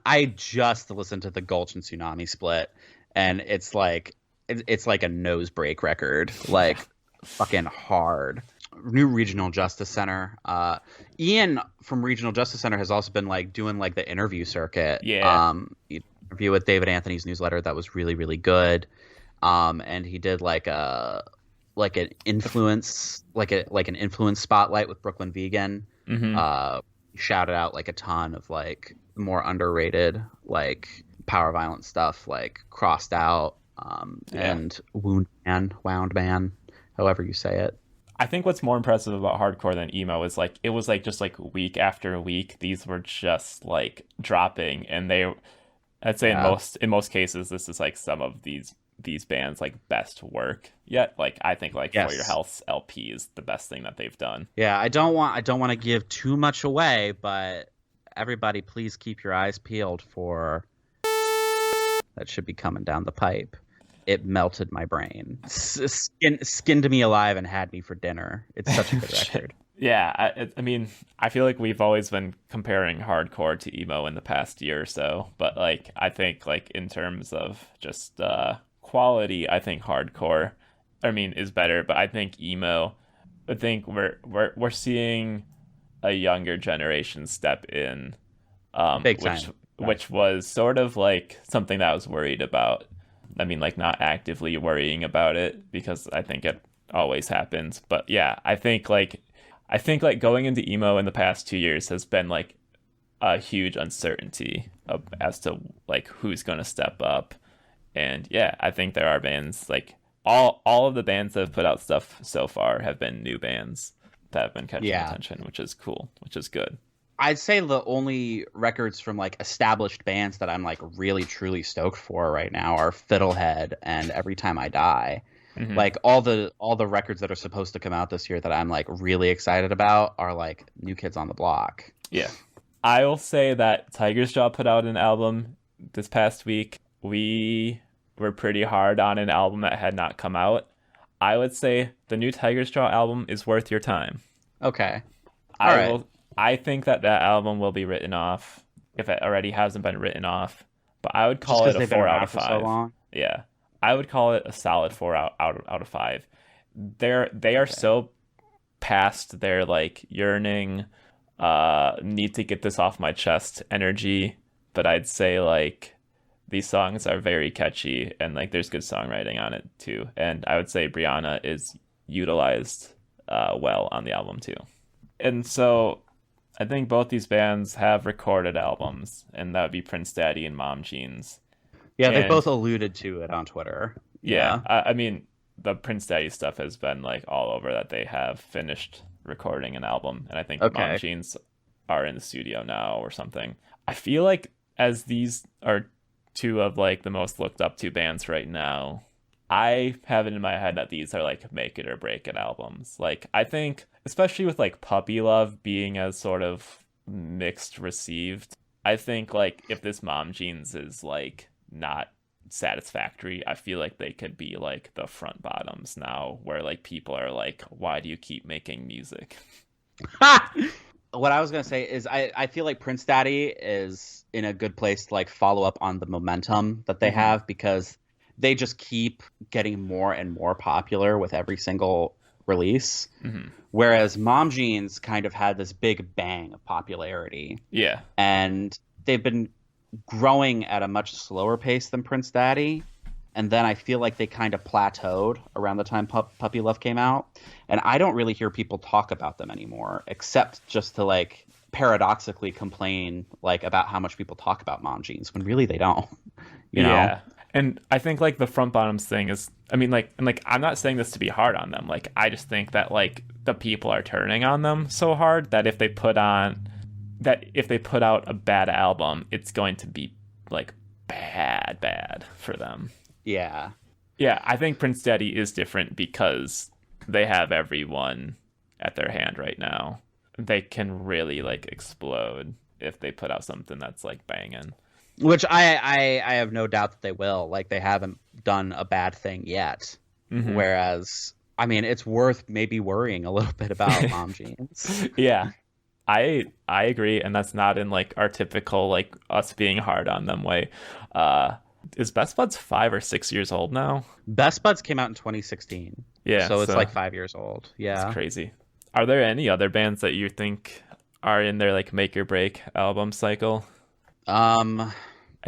I just listened to the Gulch and Tsunami split, and it's like a nose break record, like fucking hard. New Regional Justice Center. Ian from Regional Justice Center has also been like doing like the interview circuit. Yeah. Interview with David Anthony's newsletter that was really, really good. And he did like an influence spotlight with Brooklyn Vegan. Mm-hmm. Shouted out like a ton of like more underrated like power violence stuff, like Crossed Out, and Wound Man, however you say it. I think what's more impressive about hardcore than emo is like it was like just like week after week these were just like dropping, and I'd say in most cases this is like some of these bands like best work yet. Like I think like For Your Health's LP is the best thing that they've done. Yeah, I don't want to give too much away, but everybody please keep your eyes peeled for that should be coming down the pipe. It melted my brain. Skinned me alive and had me for dinner. It's such a good record. Yeah, I mean, I feel like we've always been comparing hardcore to emo in the past year or so, but like I think like in terms of just quality, I think hardcore, is better. But I think emo, I think we're seeing a younger generation step in, Big time. which was sort of like something that I was worried about. I mean, like not actively worrying about it because I think it always happens. But yeah, I think like going into emo in the past 2 years has been like a huge uncertainty as to like who's going to step up. And yeah, I think there are bands like all of the bands that have put out stuff so far have been new bands that have been catching attention, which is cool, which is good. I'd say the only records from like established bands that I'm like really truly stoked for right now are Fiddlehead and Every Time I Die. Mm-hmm. Like all the records that are supposed to come out this year that I'm like really excited about are like New Kids on the Block. Yeah. I will say that Tiger's Jaw put out an album this past week. We were pretty hard on an album that had not come out. I would say the new Tiger's Jaw album is worth your time. Okay. I think that album will be written off if it already hasn't been written off. But I would call it a 4 out of 5. So long? Yeah, I would call it a solid 4 out of 5. They are so past their like yearning, need to get this off my chest energy. But I'd say like these songs are very catchy and like there's good songwriting on it too. And I would say Brianna is utilized well on the album too. And so I think both these bands have recorded albums, and that would be Prince Daddy and Mom Jeans. Yeah, they both alluded to it on Twitter. Yeah. I mean, the Prince Daddy stuff has been like all over that they have finished recording an album, and I think Mom Jeans are in the studio now or something. I feel like as these are two of like the most looked up to bands right now, I have it in my head that these are like make it or break it albums. Like I think especially with like Puppy Love being as sort of mixed received, I think like if this Mom Jeans is like not satisfactory, I feel like they could be like the front bottoms now where like people are like, why do you keep making music? What I was going to say is I feel like Prince Daddy is in a good place to like follow up on the momentum that they have, because they just keep getting more and more popular with every single release. Mm-hmm. Whereas Mom Jeans kind of had this big bang of popularity. Yeah. And they've been growing at a much slower pace than Prince Daddy. And then I feel like they kind of plateaued around the time Puppy Love came out. And I don't really hear people talk about them anymore, except just to like paradoxically complain like about how much people talk about Mom Jeans when really they don't. You know? And I think like the front bottoms thing is, I mean, like, and like, I'm not saying this to be hard on them. Like, I just think that like the people are turning on them so hard that if they put out a bad album, it's going to be like bad for them. Yeah. Yeah, I think Prince Daddy is different because they have everyone at their hand right now. They can really like explode if they put out something that's like banging. Which I have no doubt that they will. Like, they haven't done a bad thing yet. Mhm. Whereas, I mean, it's worth maybe worrying a little bit about Mom Jeans. Yeah. I agree, and that's not in like our typical like us being hard on them way. Is Best Buds 5 or 6 years old now? Best Buds came out in 2016. Yeah, So it's like 5 years old. Yeah. It's crazy. Are there any other bands that you think are in their like make or break album cycle? I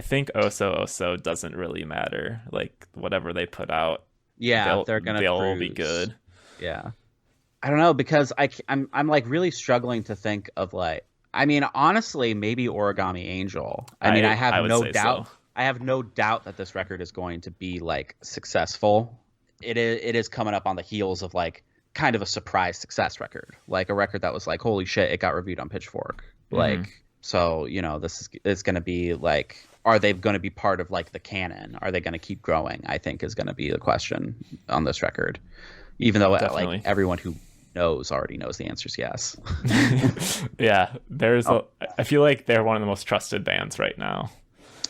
think Oso Oso doesn't really matter. Like whatever they put out, yeah, they'll all be good. Yeah. I don't know, because I'm like really struggling to think of like, I mean, honestly, maybe Origami Angel. I mean, I would no doubt. So. I have no doubt that this record is going to be like successful. It is coming up on the heels of like kind of a surprise success record, like a record that was like, holy shit, it got reviewed on Pitchfork. Like, so, you know, this is going to be like, are they going to be part of like the canon? Are they going to keep growing? I think is going to be the question on this record, even though like everyone who knows already knows the answer is yes. Yeah, I feel like they're one of the most trusted bands right now.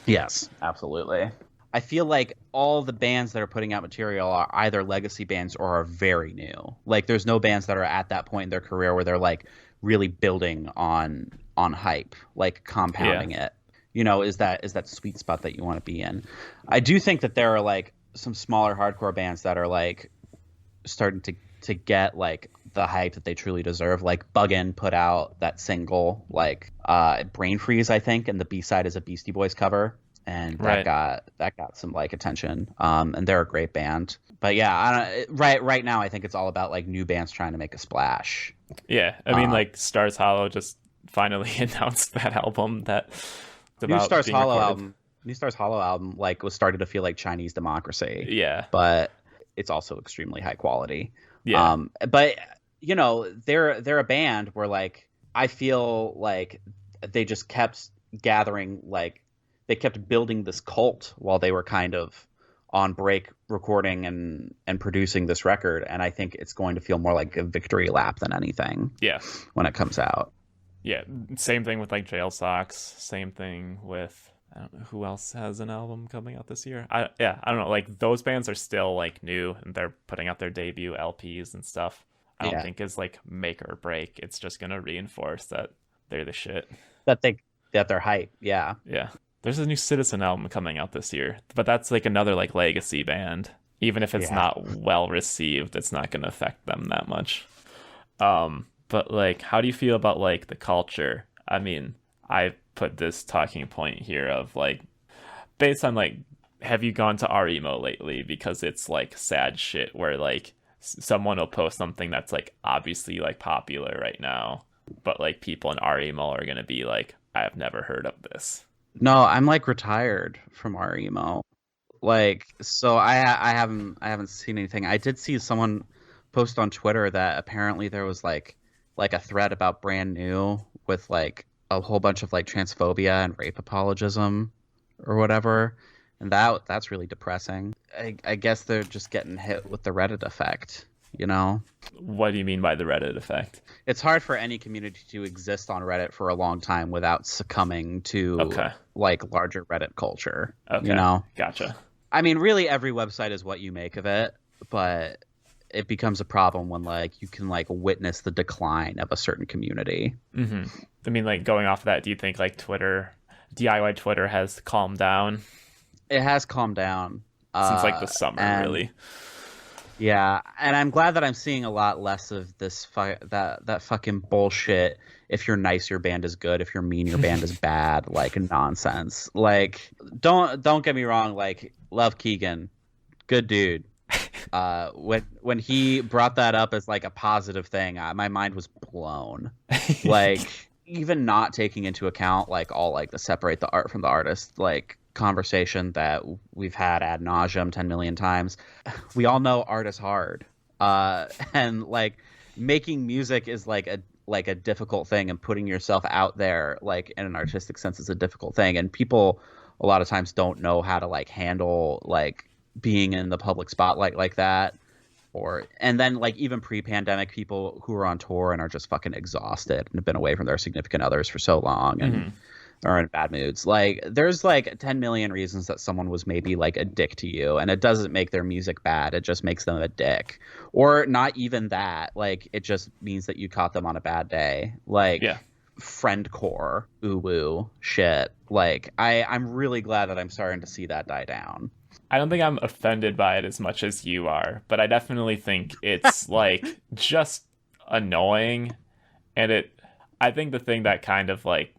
Yes, absolutely. I feel like all the bands that are putting out material are either legacy bands or are very new. Like, there's no bands that are at that point in their career where they're like really building on hype, like compounding it. You know, is that sweet spot that you want to be in. I do think that there are like some smaller hardcore bands that are like starting to get like the hype that they truly deserve. Like Buggin put out that single, like Brain Freeze, I think, and the B-side is a Beastie Boys cover, and that got some like attention. And they're a great band. But yeah, right now I think it's all about like new bands trying to make a splash. Yeah, I mean, like Stars Hollow just finally announced that album that New Stars Hollow album like was starting to feel like Chinese Democracy. Yeah, but it's also extremely high quality. Yeah. But you know, they're a band where like I feel like they just kept gathering, like they kept building this cult while they were kind of on break recording and producing this record, and I think it's going to feel more like a victory lap than anything. Yeah. When it comes out. Yeah, same thing with like Jail Socks. Same thing with, I don't know who else has an album coming out this year. I don't know. Like those bands are still like new and they're putting out their debut LPs and stuff. I don't think is like make or break. It's just gonna reinforce that they're the shit. That they're hype. Yeah. Yeah. There's a new Citizen album coming out this year, but that's like another like legacy band. Even if it's not well received, it's not gonna affect them that much. But like, how do you feel about like the culture? I mean, I put this talking point here of like, based on like, have you gone to REMO lately? Because it's like sad shit where like someone will post something that's like obviously like popular right now, but like people in REMO are gonna be like, I have never heard of this. No, I'm like retired from REMO. Like, so I haven't seen anything. I did see someone post on Twitter that apparently there was like a thread about Brand New with like a whole bunch of like transphobia and rape apologism or whatever, and that's really depressing. I guess they're just getting hit with the Reddit effect, you know? What do you mean by the Reddit effect? It's hard for any community to exist on Reddit for a long time without succumbing to like larger Reddit culture. You know? Gotcha. I mean, really every website is what you make of it, but it becomes a problem when like you can like witness the decline of a certain community. Mm-hmm. I mean, like going off of that, do you think like DIY Twitter has calmed down? It has calmed down since like the summer, really. Yeah, and I'm glad that I'm seeing a lot less of this that fucking bullshit. If you're nice, your band is good. If you're mean, your band is bad. Like nonsense. Like don't get me wrong. Like love Keegan, good dude. When he brought that up as like a positive thing, my mind was blown. Like even not taking into account like all like the separate the art from the artist like conversation that we've had ad nauseum 10 million times. We all know art is hard, and like making music is like a difficult thing, and putting yourself out there like in an artistic sense is a difficult thing, and people a lot of times don't know how to like handle like being in the public spotlight like that. And then like even pre-pandemic, people who are on tour and are just fucking exhausted and have been away from their significant others for so long and are in bad moods. Like there's like 10 million reasons that someone was maybe like a dick to you, and it doesn't make their music bad. It just makes them a dick. Or not even that. Like it just means that you caught them on a bad day. Like friendcore, woo shit. Like I'm really glad that I'm starting to see that die down. I don't think I'm offended by it as much as you are, but I definitely think it's like just annoying. And I think the thing that kind of like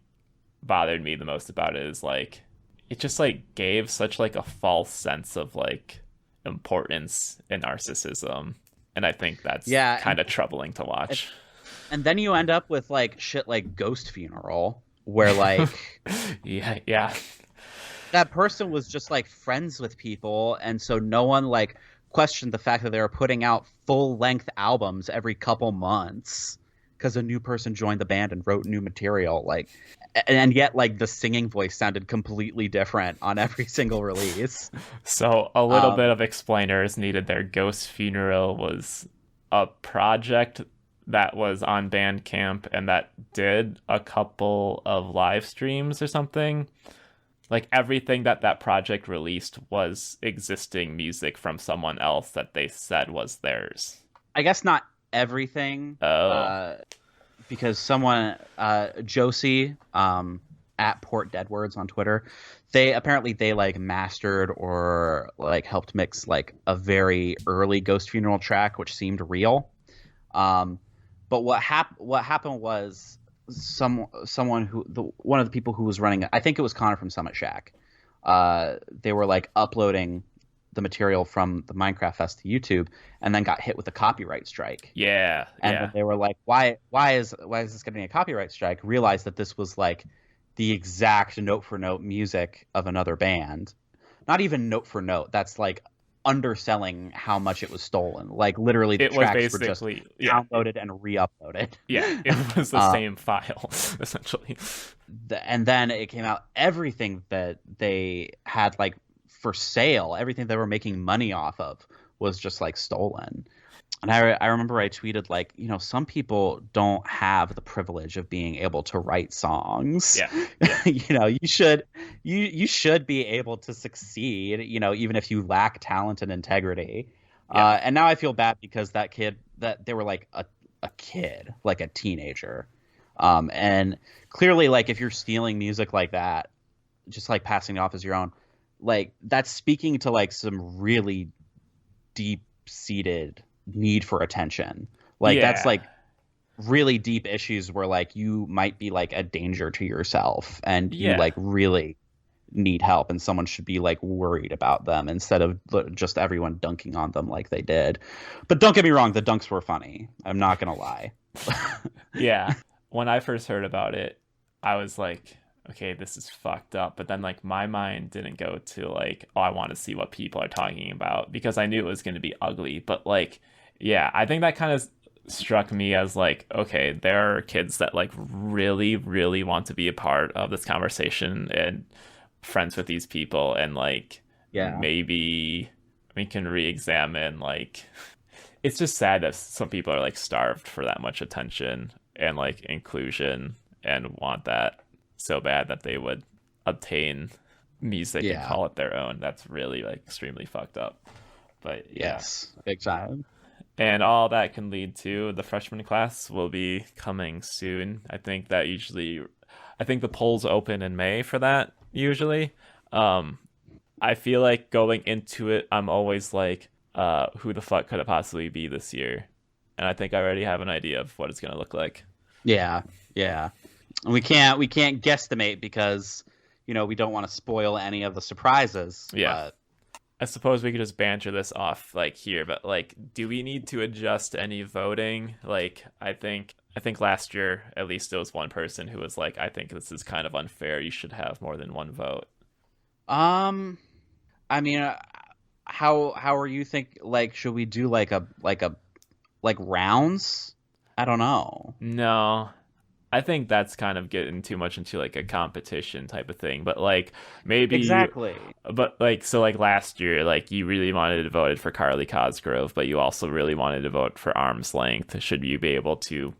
bothered me the most about it is like it just like gave such like a false sense of like importance and narcissism. And I think that's kind of troubling to watch. And then you end up with like shit like Ghost Funeral, where like yeah. That person was just like friends with people, and so no one like questioned the fact that they were putting out full-length albums every couple months because a new person joined the band and wrote new material. Like, and yet like the singing voice sounded completely different on every single release. So a little bit of explainers needed there. Ghost Funeral was a project that was on Bandcamp and that did a couple of live streams or something. Like everything that project released was existing music from someone else that they said was theirs. I guess not everything. Because someone, Josie, at Port Deadwords on Twitter, they like mastered or like helped mix like a very early Ghost Funeral track, which seemed real. But what happened was someone one of the people who was running it, I think it was Connor from Summit Shack. They were like uploading the material from the Minecraft Fest to YouTube, and then got hit with a copyright strike. Yeah, and then they were like, "Why is this getting a copyright strike?" Realized that this was like the exact note for note music of another band. Not even note for note. That's like underselling how much it was stolen. Like literally the tracks were just downloaded and re-uploaded. Yeah, it was the same file essentially. And then it came out, everything that they had like for sale, everything they were making money off of was just like stolen. And I remember I tweeted like, you know, some people don't have the privilege of being able to write songs. Yeah. You know, you should be able to succeed, you know, even if you lack talent and integrity. And now I feel bad because that they were like a kid, like a teenager. And clearly, like, if you're stealing music like that, just like passing it off as your own, like that's speaking to like some really deep-seated need for attention. Like that's like really deep issues where like you might be like a danger to yourself and you like really need help, and someone should be like worried about them instead of just everyone dunking on them like they did. But don't get me wrong, the dunks were funny. I'm not gonna lie. Yeah. When I first heard about it, I was like, okay, this is fucked up. But then like my mind didn't go to like, oh, I want to see what people are talking about, because I knew it was going to be ugly. But like, yeah, I think that kind of struck me as like, okay, there are kids that like really, really want to be a part of this conversation and friends with these people. And like, maybe we can re-examine, like, it's just sad that some people are like starved for that much attention and like inclusion and want that so bad that they would obtain music and call it their own. That's really like extremely fucked up. But yes, big time. And all that can lead to the freshman class will be coming soon. I think the polls open in May for that usually. I feel like going into it, I'm always like, who the fuck could it possibly be this year? And I think I already have an idea of what it's going to look like. Yeah. And we can't guesstimate because, you know, we don't want to spoil any of the surprises. Yeah. But I suppose we could just banter this off like here, but like, do we need to adjust any voting? Like, I think last year, at least there was one person who was like, I think this is kind of unfair. You should have more than one vote. I mean, how are you like, should we do like rounds? I don't know. No, I think that's kind of getting too much into like a competition type of thing. But like maybe Exactly. but like so like last year, like you really wanted to vote for Carly Cosgrove, but you also really wanted to vote for Arm's Length. Should you be able to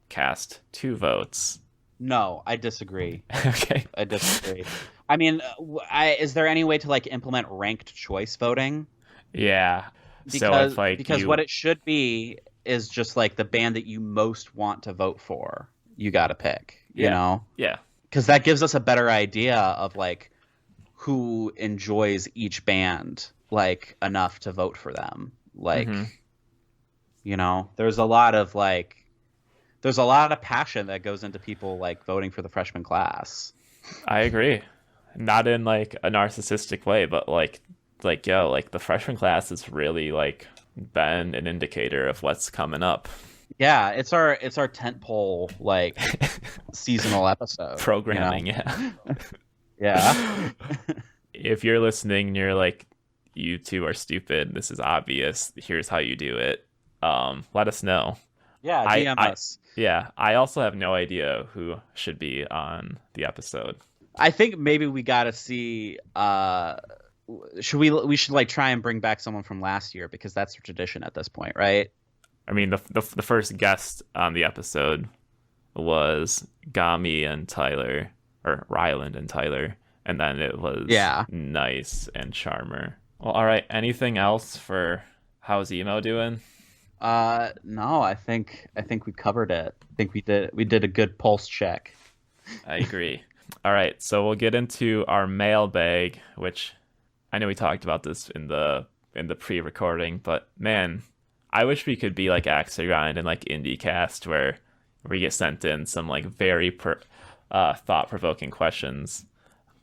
cast two votes? No, I disagree. Okay. I disagree. I mean, is there any way to like implement ranked choice voting? Yeah. So Because if like because you what it should be is just like the band that you most want to vote for. You got to pick, you Yeah. know? Yeah. Because that gives us a better idea of like who enjoys each band like enough to vote for them. Like, Mhm. you know, there's a lot of passion that goes into people like voting for the freshman class. I agree. Not in like a narcissistic way, but like yo, like the freshman class has really like been an indicator of what's coming up. Yeah, it's our tentpole like seasonal episode Programming, you know? yeah. Yeah. If you're listening and you're like, you two are stupid, this is obvious, here's how you do it. Let us know. Yeah, DM us. Yeah, I also have no idea who should be on the episode. I think maybe we got to see we should like try and bring back someone from last year because that's a tradition at this point, right? I mean, the first guest on the episode was Gami and Tyler, or Ryland and Tyler, and then it was Nice and Charmer. Well, all right. Anything else for how's emo doing? No, I think we covered it. I think we did a good pulse check. I agree. All right, so we'll get into our mailbag, which I know we talked about this in the pre-recording, but man, I wish we could be like Axegrind and like IndieCast where we get sent in some like very thought-provoking questions.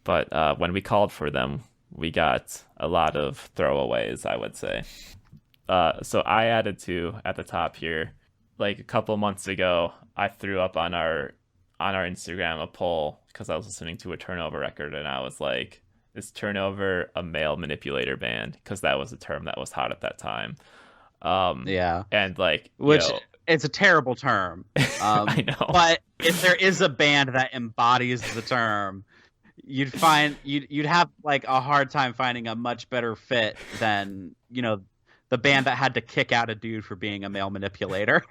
But when we called for them, we got a lot of throwaways, I would say. So I added to at the top here, like a couple months ago, I threw up on our Instagram a poll because I was listening to a Turnover record and I was like, is Turnover a male manipulator band? Because that was a term that was hot at that time. Yeah. And like, which it's a terrible term. I know. But if there is a band that embodies the term, you'd have like a hard time finding a much better fit than, you know, the band that had to kick out a dude for being a male manipulator.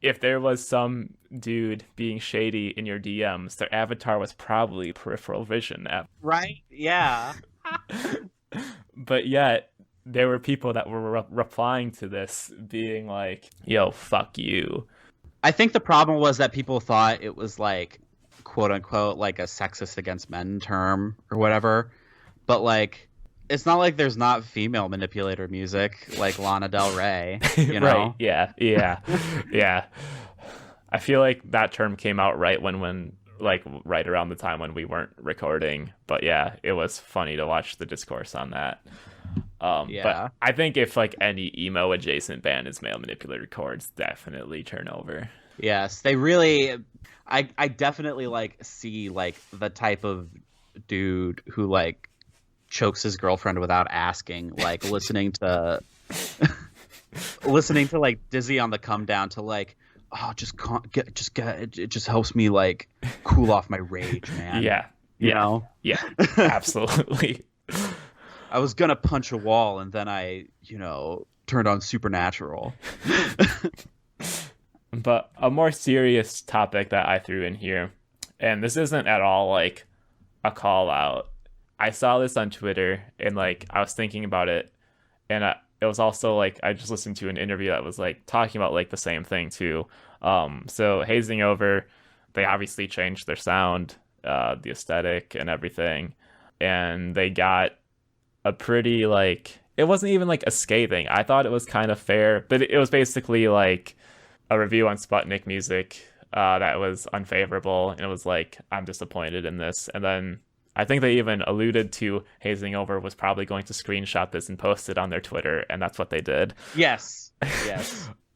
If there was some dude being shady in your DMs, their avatar was probably Peripheral Vision. Right? Yeah. But yet, there were people that were replying to this being like, yo, fuck you. I think the problem was that people thought it was like, quote unquote, like a sexist against men term or whatever. But like, it's not like there's not female manipulator music like Lana Del Rey, you know? Right. Yeah. Yeah. I feel like that term came out right when like right around the time when we weren't recording. But yeah, it was funny to watch the discourse on that. But I think if like any emo adjacent band is male manipulator chords, definitely Turnover. Yes, they really. I definitely like see like the type of dude who like chokes his girlfriend without asking, like listening to like Dizzy on the Come Down to like, oh, it just helps me like cool off my rage, man. Yeah. You know? Yeah. Absolutely. I was gonna punch a wall and then I, you know, turned on Supernatural. But a more serious topic that I threw in here, and this isn't at all like a call out. I saw this on Twitter and like I was thinking about it, and it was also like I just listened to an interview that was like talking about like the same thing too. So Hazing Over, they obviously changed their sound, the aesthetic and everything, and they got a pretty like, it wasn't even like a scathing. I thought it was kind of fair, but it was basically like a review on Sputnik Music that was unfavorable, and it was like, I'm disappointed in this. And then I think they even alluded to Hazing Over was probably going to screenshot this and post it on their Twitter, and that's what they did. Yes.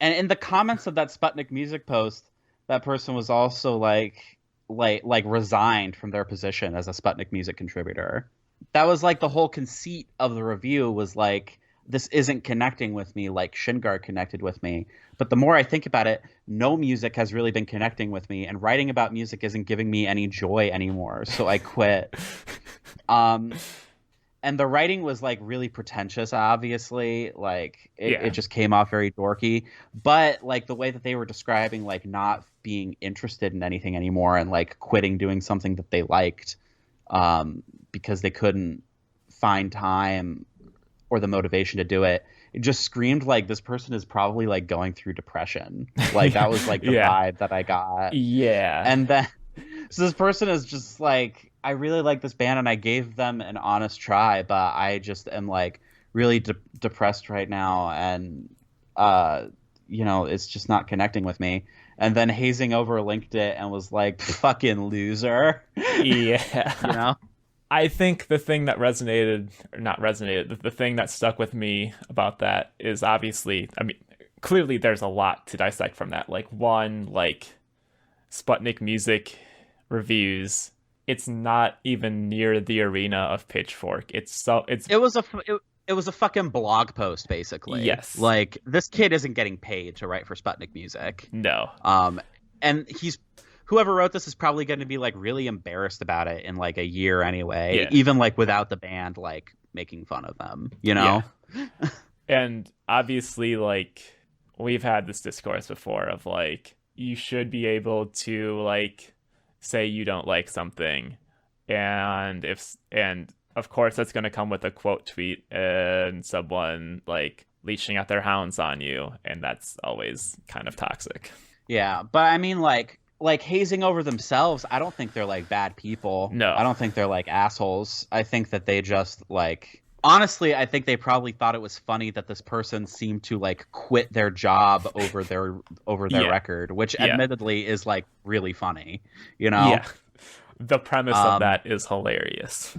And in the comments of that Sputnik Music post, that person was also like resigned from their position as a Sputnik Music contributor. That was like the whole conceit of the review was like, this isn't connecting with me like Shingar connected with me. But the more I think about it, no music has really been connecting with me, and writing about music isn't giving me any joy anymore. So I quit. And the writing was like really pretentious, obviously. Like it just came off very dorky. But like the way that they were describing like not being interested in anything anymore and like quitting doing something that they liked because they couldn't find time or the motivation to do it. It just screamed like this person is probably like going through depression. Like that was like the vibe that I got. Yeah. And then so this person is just like, I really like this band and I gave them an honest try, but I just am like really depressed right now, and it's just not connecting with me. And then Hazing Over linked it and was like, fucking loser. Yeah. I think the thing that the thing that stuck with me about that is obviously, I mean, clearly there's a lot to dissect from that. Like, one, like Sputnik Music reviews, it's not even near the arena of Pitchfork. It was a fucking blog post, basically. Yes. Like, this kid isn't getting paid to write for Sputnik Music. No. And whoever wrote this is probably going to be like really embarrassed about it in like a year anyway, even like without the band like making fun of them, Yeah. And obviously, like, we've had this discourse before of like, you should be able to like say you don't like something, and of course that's going to come with a quote tweet and someone like leashing out their hounds on you, and that's always kind of toxic. Yeah, but I mean, like Hazing Over themselves, I don't think they're like bad people. No, I don't think they're like assholes. I think that they just like, honestly, I think they probably thought it was funny that this person seemed to like quit their job over their record, which admittedly is like really funny, Yeah, the premise of that is hilarious.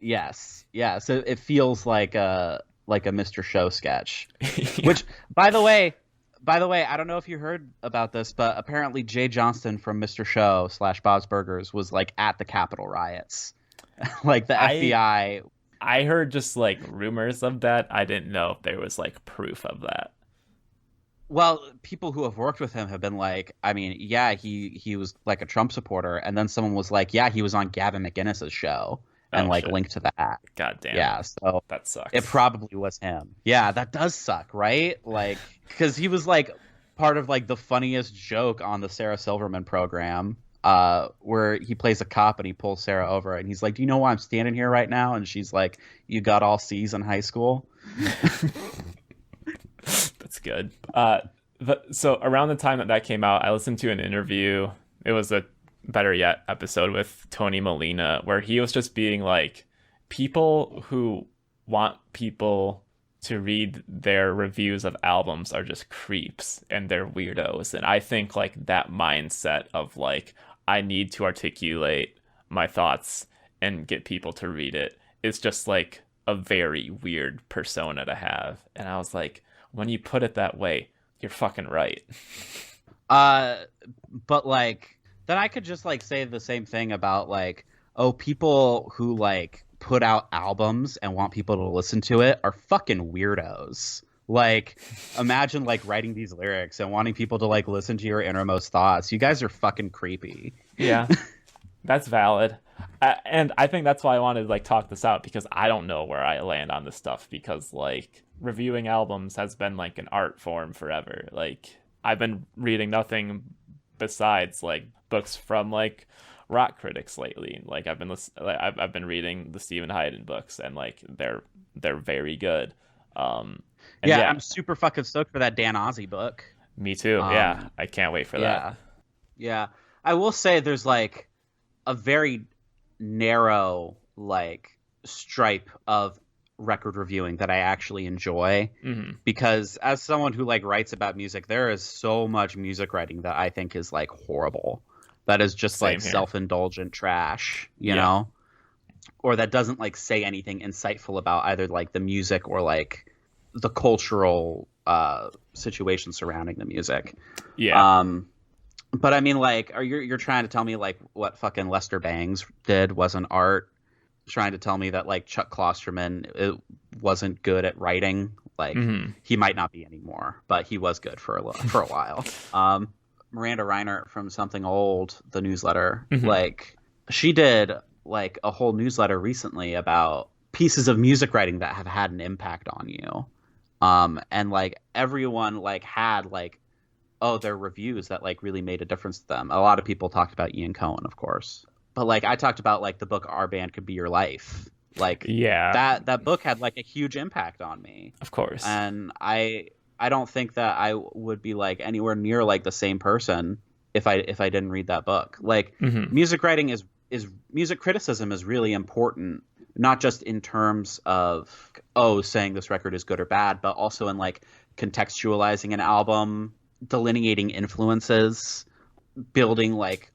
Yes, yeah. So it feels like a Mr. Show sketch, which, by the way, I don't know if you heard about this, but apparently Jay Johnston from Mr. Show / Bob's Burgers was like at the Capitol riots, like the FBI. I heard just like rumors of that. I didn't know if there was like proof of that. Well, people who have worked with him have been like, I mean, yeah, he was like a Trump supporter, and then someone was like, yeah, he was on Gavin McInnes's show, and linked to that. God damn. Yeah, so that sucks. It probably was him. Yeah, that does suck, right? Like, because he was like part of like the funniest joke on the Sarah Silverman program, where he plays a cop and he pulls Sarah over and he's like, "Do you know why I'm standing here right now?" And she's like, "You got all C's in high school." That's good. So around the time that came out, I listened to an interview. It was a Better Yet episode with Tony Molina, where he was just being like, people who want people to read their reviews of albums are just creeps and they're weirdos. And I think like that mindset of like, I need to articulate my thoughts and get people to read it is just like a very weird persona to have. And I was like, when you put it that way, you're fucking right. But like, then I could just like say the same thing about like, oh, people who like put out albums and want people to listen to it are fucking weirdos. Like, imagine like writing these lyrics and wanting people to like listen to your innermost thoughts. You guys are fucking creepy. Yeah, that's valid. And I think that's why I wanted to like talk this out, because I don't know where I land on this stuff, because like reviewing albums has been like an art form forever. Like, I've been reading nothing besides like books from like rock critics lately. Like I've been reading the Stephen Hayden books, and like they're very good. Yeah, I'm super fucking stoked for that Dan Ozzie book. Me too. Yeah, I can't wait for that. Yeah, I will say there's like a very narrow like stripe of record reviewing that I actually enjoy, because as someone who like writes about music, there is so much music writing that I think is like horrible, that is just Same like here. Self-indulgent trash, you know, or that doesn't like say anything insightful about either like the music or like the cultural situation surrounding the music. But I mean, like, you're trying to tell me like what fucking Lester Bangs did wasn't art? Trying to tell me that like Chuck Klosterman wasn't good at writing. Like he might not be anymore, but he was good for a while. Miranda Reiner from Something Old, the newsletter, like she did like a whole newsletter recently about pieces of music writing that have had an impact on you. And like everyone like had like, oh, their reviews that like really made a difference to them. A lot of people talked about Ian Cohen, of course, but like I talked about like the book Our Band Could Be Your Life. Like that book had like a huge impact on me, of course. And I don't think that I would be like anywhere near like the same person if I didn't read that book. Like music writing is music criticism is really important, not just in terms of saying this record is good or bad, but also in like contextualizing an album, delineating influences, building like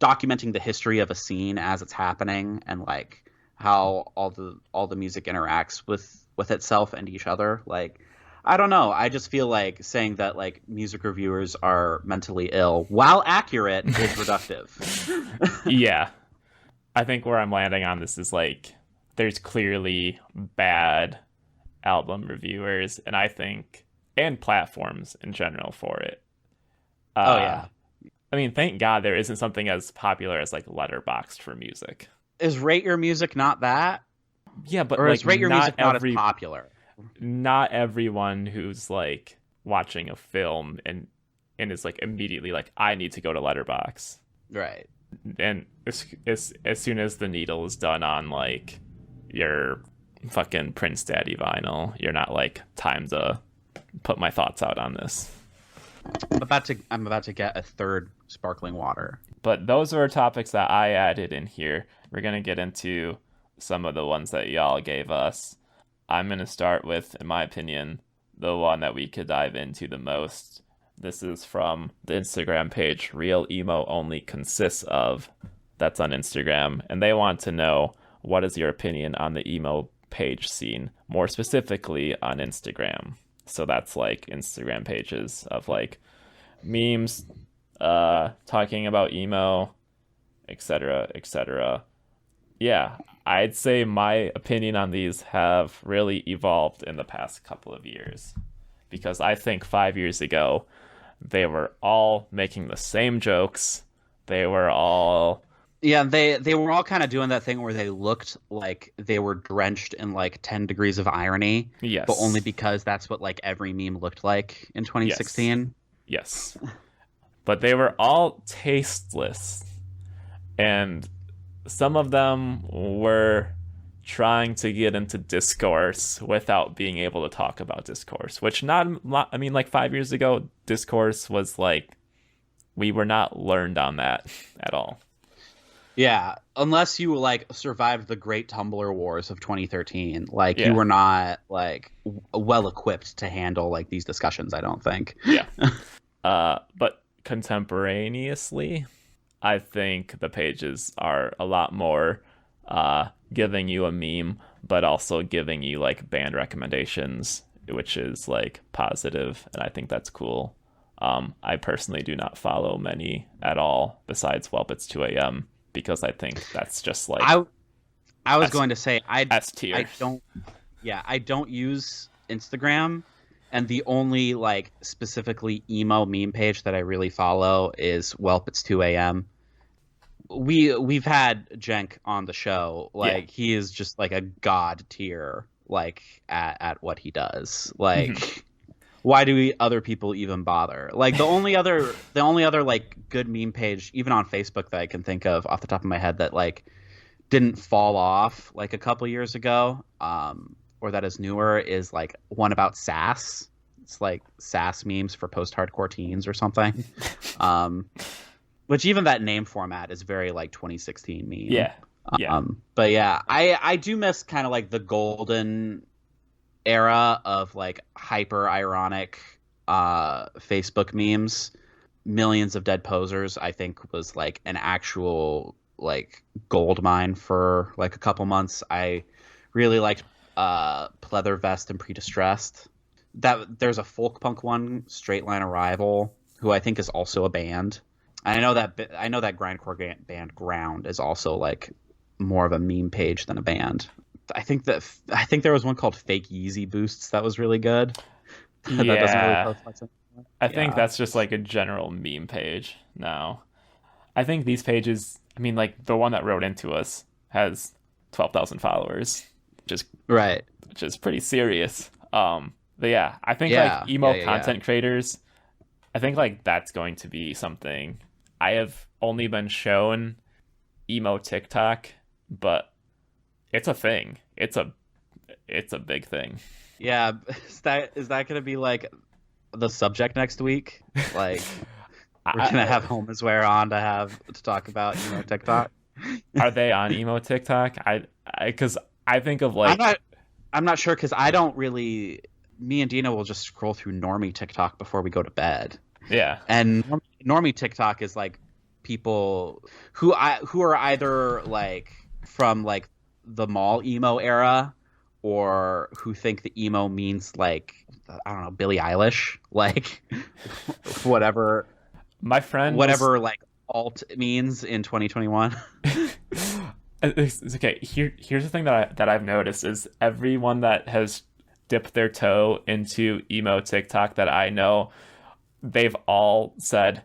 documenting the history of a scene as it's happening, and like how all the music interacts with itself and each other. Like, I don't know. I just feel like saying that like music reviewers are mentally ill, while accurate, is reductive. Yeah. I think where I'm landing on this is like there's clearly bad album reviewers, and platforms in general for it. I mean, thank God there isn't something as popular as like Letterboxd for music. Is Rate Your Music not that? Yeah, but or like is Rate Your Music not as popular? Not everyone who's like watching a film and is like immediately like, I need to go to Letterboxd. Right. And as soon as the needle is done on like your fucking Prince Daddy vinyl, you're not like, time to put my thoughts out on this. I'm about to get a third sparkling water. But those are topics that I added in here. We're going to get into some of the ones that y'all gave us. I'm going to start with, in my opinion, the one that we could dive into the most. This is from the Instagram page Real Emo Only Consists Of. That's on Instagram. And they want to know, what is your opinion on the emo page scene, more specifically on Instagram? So that's like Instagram pages of like memes, talking about emo, etc., etc. Yeah, I'd say my opinion on these have really evolved in the past couple of years, because I think 5 years ago they were all making the same jokes. They were all they were all kind of doing that thing where they looked like they were drenched in like 10 degrees of irony. Yes. But only because that's what like every meme looked like in 2016. Yes. But they were all tasteless. And some of them were trying to get into discourse without being able to talk about discourse, which like 5 years ago, discourse was like, we were not learned on that at all. Yeah, unless you like survived the great Tumblr wars of 2013, like you were not like well equipped to handle like these discussions, I don't think. Yeah. But contemporaneously, I think the pages are a lot more giving you a meme, but also giving you like band recommendations, which is like positive, and I think that's cool. I personally do not follow many at all besides Welp It's 2 a.m. because I think that's just like I was going to say S tier. I don't use Instagram, and the only like specifically emo meme page that I really follow is Welp It's 2 a.m. We've had Jenk on the show. Like he is just like a god tier like at what he does. Like why do other people even bother? Like the only other like good meme page, even on Facebook, that I can think of off the top of my head that like didn't fall off like a couple years ago, or that is newer, is like one about sass. It's like sass memes for post-hardcore teens or something. Which even that name format is very like 2016 meme. Yeah. But yeah, I do miss kind of like the golden era of like hyper ironic Facebook memes. Millions of Dead Posers, I think, was like an actual like gold mine for like a couple months. I really liked Pleather Vest and Pre-Distressed. That there's a folk punk one, Straight Line Arrival, who I think is also a band. I know that grindcore band Ground is also like more of a meme page than a band. I think there was one called Fake Yeezy Boosts that was really good. That doesn't really Yeah. post much anymore. I think Yeah. that's just like a general meme page now. I think these pages, I mean, like the one that wrote into us has 12,000 followers, which is Right. which is pretty serious. But yeah, I think Yeah. like emo Yeah. content creators, I think like that's going to be something. I have only been shown emo TikTok, but it's a thing. It's a big thing. Yeah. Is that gonna be like the subject next week? Like we're gonna have Homeswear on to talk about TikTok. Are they on emo TikTok? Because I think of like I'm not sure because I don't really. Me and Dina will just scroll through normie TikTok before we go to bed, yeah. and normie TikTok is like people who are either like from like the mall emo era, or who think the emo means like I don't know, Billie Eilish, like whatever My friend like alt means in 2021. It's okay. Here's the thing that I've noticed is everyone that has dipped their toe into emo TikTok that I know, they've all said,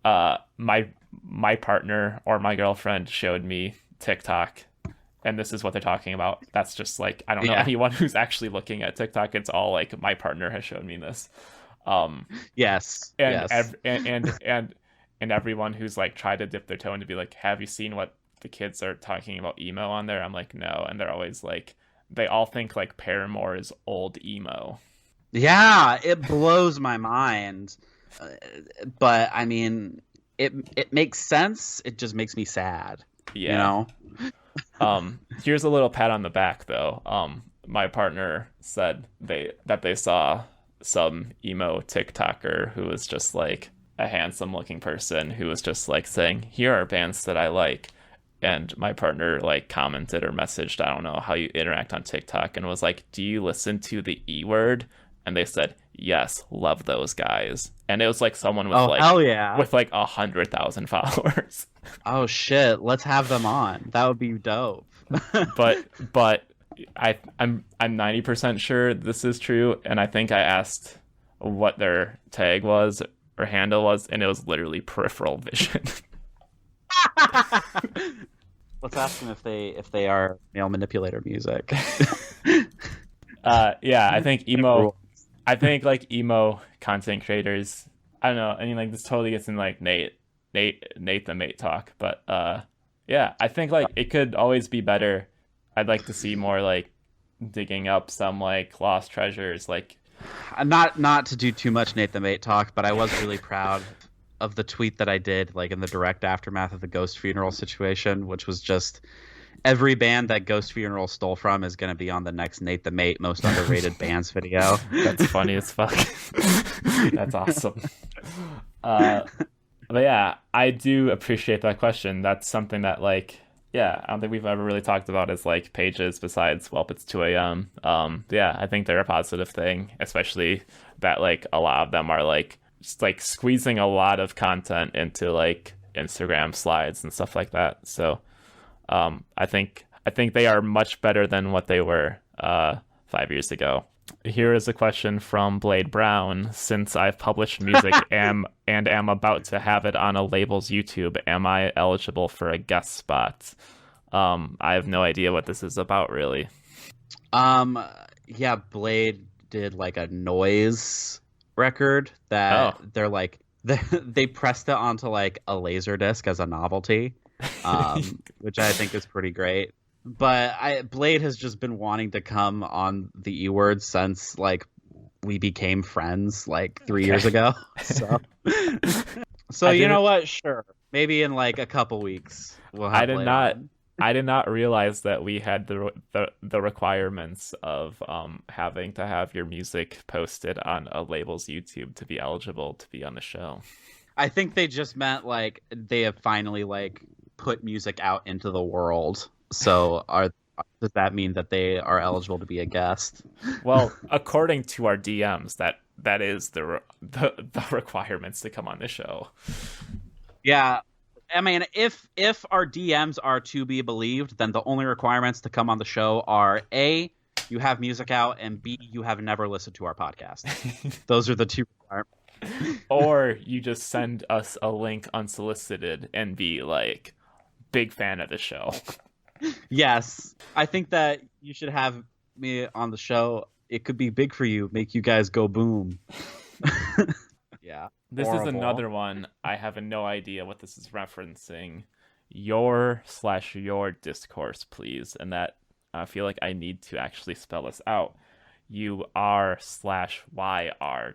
my partner or my girlfriend showed me TikTok, and this is what they're talking about. That's just like I don't know Yeah. anyone who's actually looking at TikTok. It's all like my partner has shown me this. Yes. And Yes. and everyone who's like tried to dip their toe in to be like, have you seen what the kids are talking about emo on there? I'm like, no, and they're always like, they all think like Paramore is old emo. Yeah, it blows my mind. But I mean, it makes sense. It just makes me sad. Yeah. Here's a little pat on the back though. My partner said that they saw some emo TikToker who was just like a handsome looking person who was just like saying, here are bands that I like. And my partner like commented or messaged, I don't know how you interact on TikTok, and was like, do you listen to the E Word? And they said, yes, love those guys. And it was like someone with hell yeah. with like 100,000 followers. Oh shit, let's have them on. That would be dope. but I'm 90% sure this is true, and I think I asked what their tag was or handle was, and it was literally peripheral vision. Let's ask them if they are male manipulator music. Yeah, I think like emo content creators, I don't know, I mean like this totally gets in like Nate the mate talk, but yeah, I think like it could always be better. I'd like to see more like digging up some like lost treasures, like not to do too much Nate the Mate talk, but I was really proud of the tweet that I did like in the direct aftermath of the Ghost Funeral situation, which was just every band that Ghost Funeral stole from is going to be on the next Nate the Mate most underrated bands video. That's funny as fuck. That's awesome. But yeah, I do appreciate that question. That's something that like, yeah, I don't think we've ever really talked about as like pages besides, well, it's 2 a.m. Yeah, I think they're a positive thing, especially that like a lot of them are like just like squeezing a lot of content into like Instagram slides and stuff like that. So I think they are much better than what they were 5 years ago. Here is a question from Blade Brown. Since I've published music and am about to have it on a label's YouTube, am I eligible for a guest spot? I have no idea what this is about, really. Yeah, Blade did like a noise record that they're like they pressed it onto like a laser disc as a novelty, which I think is pretty great. But Blade has just been wanting to come on the E Word since like we became friends like 3 years ago. So you know what? Sure, maybe in like a couple weeks we'll have. I did not realize that we had the requirements of having to have your music posted on a label's YouTube to be eligible to be on the show. I think they just meant like they have finally like put music out into the world. So does that mean that they are eligible to be a guest? Well, according to our DMs, that is the requirements to come on the show. Yeah, I mean, if our DMs are to be believed, then the only requirements to come on the show are A, you have music out, and B, you have never listened to our podcast. Those are the two requirements. Or you just send us a link unsolicited and be like, big fan of the show. Yes, I think that you should have me on the show. It could be big for you, make you guys go boom. Yeah. This Horrible. is another one. I have no idea what this is referencing. Your discourse, please. And that I feel like I need to actually spell this out. UR/YR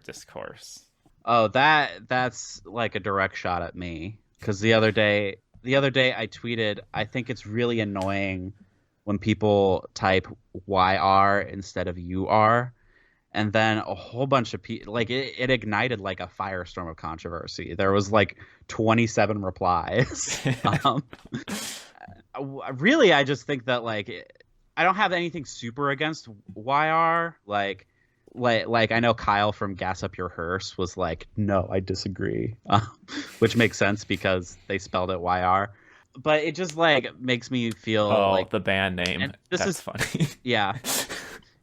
discourse. Oh, that's like a direct shot at me. Because the other day I tweeted, I think it's really annoying when people type YR instead of UR. And then a whole bunch of people, like it ignited like a firestorm of controversy. There was like 27 replies. Really, I just think that like I don't have anything super against YR. Like I know Kyle from Gas Up Your Hearse was like, no, I disagree, which makes sense because they spelled it YR. But it just like makes me feel like the band name. That's funny. Yeah.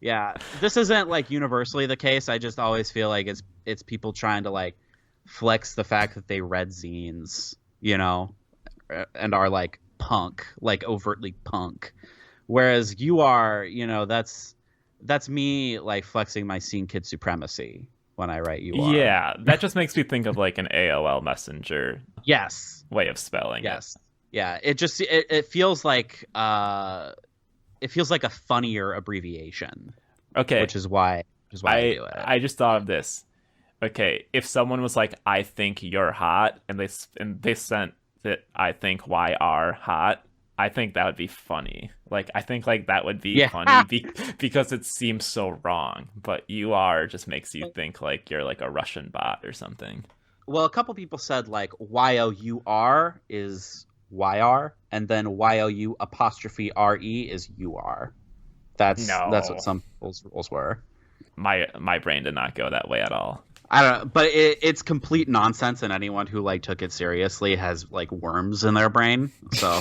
Yeah, this isn't like universally the case. I just always feel like it's people trying to like flex the fact that they read zines, you know, and are like punk, like overtly punk. Whereas you are, you know, that's me like flexing my scene kid supremacy when I write you are. Yeah, that just makes me think of like an AOL Messenger. Yes. Way of spelling. Yes. Yeah. It feels like it feels like a funnier abbreviation. Okay. Which is why I do it. I just thought of this. Okay, if someone was like, I think you're hot, and they sent that I think YR hot, I think that would be funny. Like, I think like that would be funny because it seems so wrong. But UR just makes you think like you're like a Russian bot or something. Well, a couple people said like YOUR is YR, and then YOU''RE is UR. That's what some people's rules were. My brain did not go that way at all. I don't know, but it's complete nonsense, and anyone who like took it seriously has like worms in their brain. So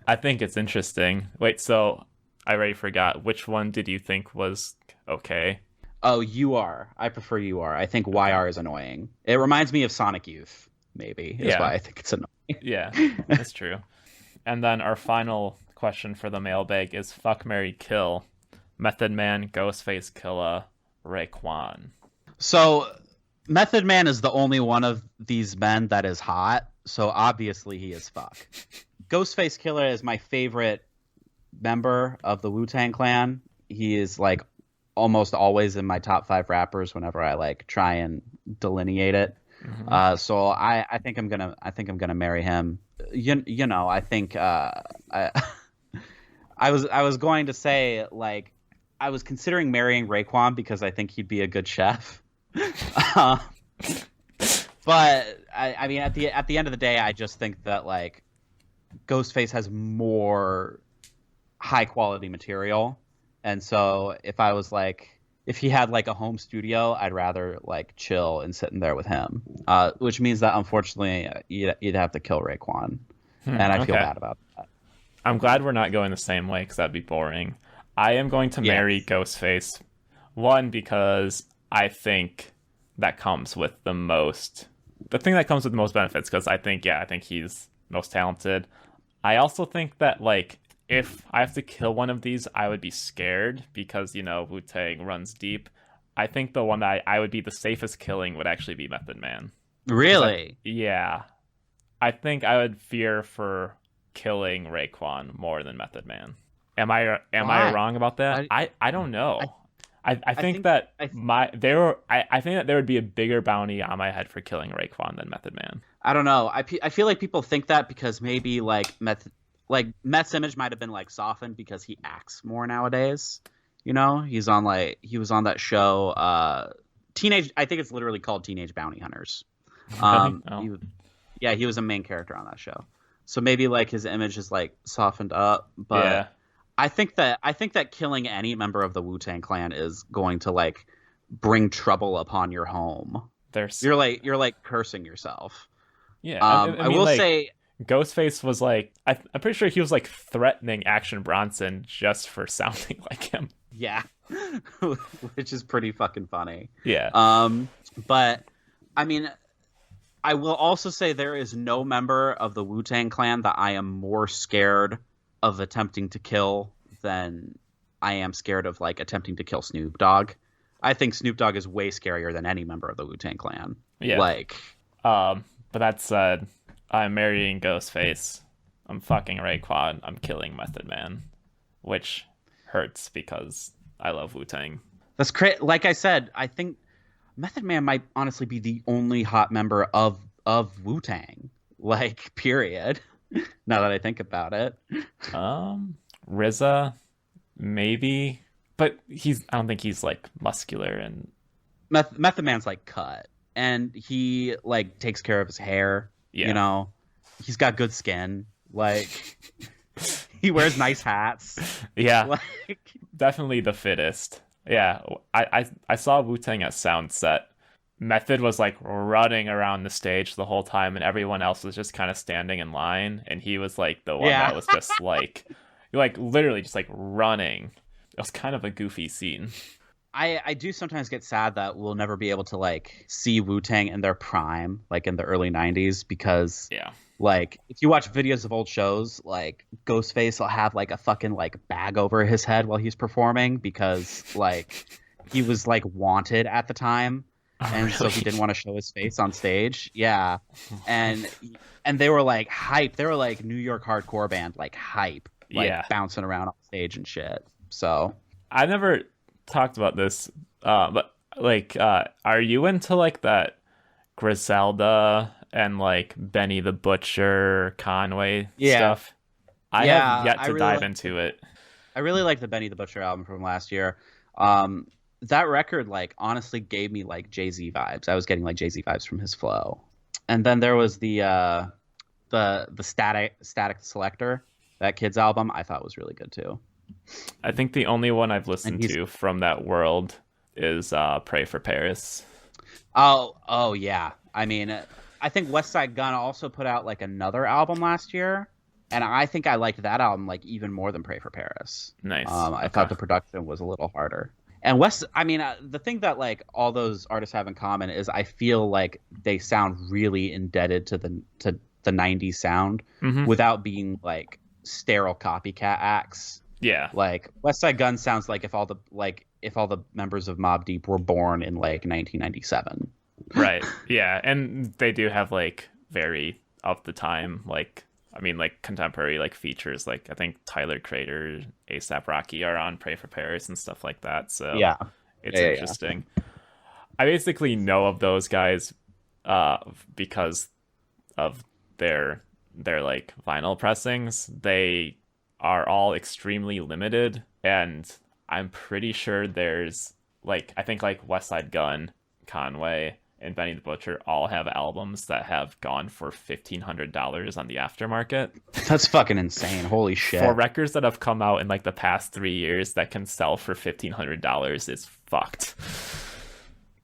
I think it's interesting. Wait, so I already forgot. Which one did you think was okay? Oh, UR. I prefer UR. I think YR is annoying. It reminds me of Sonic Youth, maybe, is why I think it's annoying. Yeah, that's true. And then our final question for the mailbag is fuck, marry, kill. Method Man, Ghostface Killer, Raekwon. So Method Man is the only one of these men that is hot, so obviously he is fuck. Ghostface Killer is my favorite member of the Wu-Tang Clan. He is like almost always in my top 5 rappers whenever I like try and delineate it. Mm-hmm. So I think I'm gonna marry him. You know, I think I was going to say like I was considering marrying Raekwon because I think he'd be a good chef. But I mean at the end of the day I just think that like Ghostface has more high quality material, and so if he had like a home studio, I'd rather like chill and sit in there with him. Which means that unfortunately you'd have to kill Raekwon, and I feel bad about that. I'm glad we're not going the same way because that'd be boring. I am going to marry Ghostface. One, because I think that comes with the most benefits, because I think he's most talented. I also think that like if I have to kill one of these, I would be scared because, you know, Wu-Tang runs deep. I think the one that I would be the safest killing would actually be Method Man. Really? Yeah. I think I would fear for killing Raekwon more than Method Man. Am I wrong about that? I don't know. I think that there would be a bigger bounty on my head for killing Raekwon than Method Man. I don't know. I feel like people think that because maybe like Meth's image might have been like softened because he acts more nowadays. You know, he was on that show, I think it's literally called Teenage Bounty Hunters. He was a main character on that show. So maybe like his image is like softened up, but yeah. I think that killing any member of the Wu-Tang Clan is going to like bring trouble upon your home. You're like cursing yourself. Yeah, I I mean, will like, say, Ghostface was like, I'm pretty sure he was like threatening Action Bronson just for sounding like him. yeah, which is pretty fucking funny. Yeah. But I mean, I will also say there is no member of the Wu-Tang Clan that I am more scared of attempting to kill than I am scared of like attempting to kill Snoop Dogg. I think Snoop Dogg is way scarier than any member of the Wu-Tang Clan. Yeah. Like, But that said, I'm marrying Ghostface. I'm fucking Raekwon. I'm killing Method Man, which hurts because I love Wu-Tang. that's like I said, I think Method Man might honestly be the only hot member of Wu-Tang. Like, period. Now that I think about it. RZA, maybe, but I don't think he's like muscular and Method Man's like cut, and he like takes care of his hair. Yeah. You know, he's got good skin. Like, he wears nice hats. yeah, Like, definitely the fittest. Yeah, I saw Wu-Tang at Soundset. Method was like running around the stage the whole time, and everyone else was just kind of standing in line, and he was like the one Yeah. that was just like literally just like running. It was kind of a goofy scene. I do sometimes get sad that we'll never be able to like see Wu-Tang in their prime, like in the early 90s, because Yeah. like if you watch videos of old shows, like Ghostface will have like a fucking like bag over his head while he's performing because like he was like wanted at the time. And so he didn't want to show his face on stage. Yeah. And they were like hype. They were like New York hardcore band, like hype. Like Yeah. bouncing around on stage and shit. So I never talked about this, but like, are you into like that Griselda and like Benny the Butcher, Conway stuff? I Yeah, have yet I to really dive like into it. I really like the Benny the Butcher album from last year. That record, like, honestly gave me like Jay-Z vibes. I was getting like Jay-Z vibes from his flow. And then there was the Static Selector, that kid's album. I thought was really good too. I think the only one I've listened And he's- to from that world is Pray for Paris. Oh yeah. I mean, I think West Side Gun also put out like another album last year, and I think I liked that album like even more than Pray for Paris. Nice. I thought the production was a little harder. And the thing that like all those artists have in common is I feel like they sound really indebted to the 90s sound Mhm. without being like sterile copycat acts. Yeah. Like West Side Gun sounds like if all the members of Mobb Deep were born in like 1997. Right. Yeah. And they do have like very of the time, like, I mean, like contemporary like features. Like I think Tyler Creator, A$AP Rocky are on Pray for Paris and stuff like that. So Yeah. it's Yeah. interesting. I basically know of those guys because of their like vinyl pressings. They are all extremely limited, and I'm pretty sure there's like, I think like West Side Gun, Conway, and Benny the Butcher all have albums that have gone for $1,500 on the aftermarket. That's fucking insane. Holy shit. For records that have come out in like the past 3 years that can sell for $1,500 is fucked.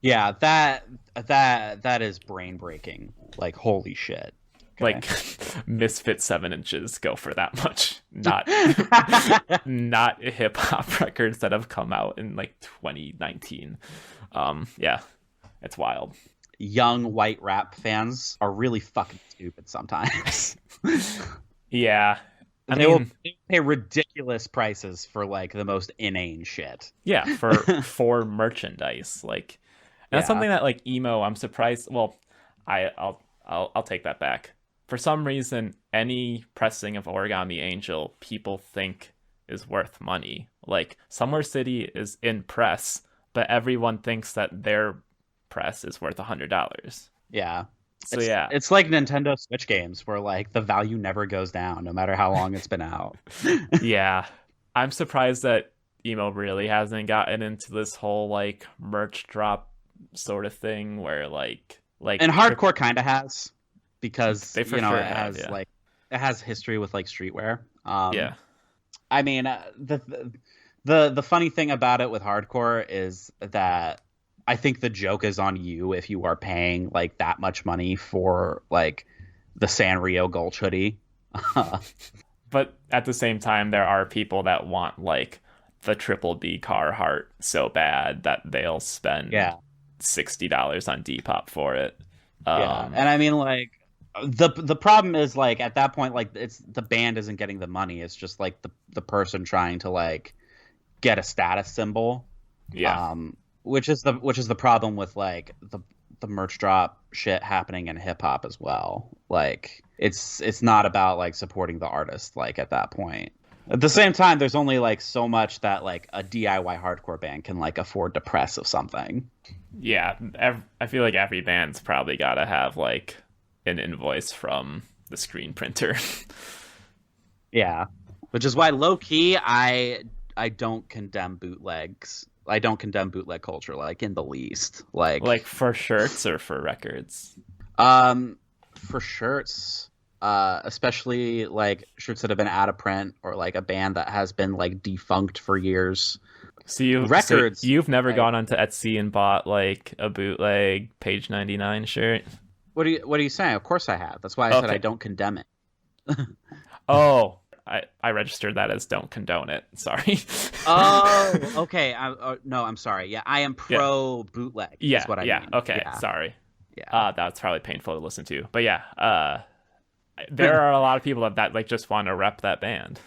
Yeah, that is brain breaking. Like holy shit. Okay. Like Misfit 7 Inches go for that much. Not hip hop records that have come out in like 2019. Yeah, it's wild. Young white rap fans are really fucking stupid sometimes. Yeah. They will pay ridiculous prices for like the most inane shit. Yeah, for merchandise. Like, and that's something that like emo, I'm surprised. Well, I'll take that back. For some reason, any pressing of Origami Angel people think is worth money. Like Somewhere City is in press, but everyone thinks that their press is worth $100. Yeah. So it's like Nintendo Switch games where like the value never goes down no matter how long it's been out. Yeah. I'm surprised that emo really hasn't gotten into this whole like merch drop sort of thing where like and hardcore kind of has, because They for you know sure it have, has yeah. like it has history with like streetwear. Yeah. I mean, the funny thing about it with hardcore is that I think the joke is on you if you are paying like that much money for like the Sanrio Gulch hoodie. But at the same time, there are people that want like the Triple B Carhartt so bad that they'll spend Yeah. $60 on Depop for it. Yeah, and I mean, like, the problem is, like, at that point, like, it's the band isn't getting the money. It's just like the person trying to like get a status symbol. Yeah. Which is the problem with like the merch drop shit happening in hip hop as well. Like, it's not about like supporting the artist. Like at that point, at the same time, there's only like so much that like a DIY hardcore band can like afford to press of something. Yeah, I feel like every band's probably got to have like an invoice from the screen printer. Yeah, which is why low key I don't condemn bootlegs. I don't condemn bootleg culture like in the least. Like for shirts or for records. For shirts, especially like shirts that have been out of print or like a band that has been like defunct for years. So you've never gone onto Etsy and bought like a bootleg Page 99 shirt? What are you saying? Of course I have. That's why I said I don't condemn it. Oh, I registered that as don't condone it. Sorry. Oh, okay. No, I'm sorry. Yeah, I am pro bootleg. Yeah, is what I mean. Okay, yeah. Sorry. Yeah, that's probably painful to listen to. But yeah, there are a lot of people that like just want to rep that band.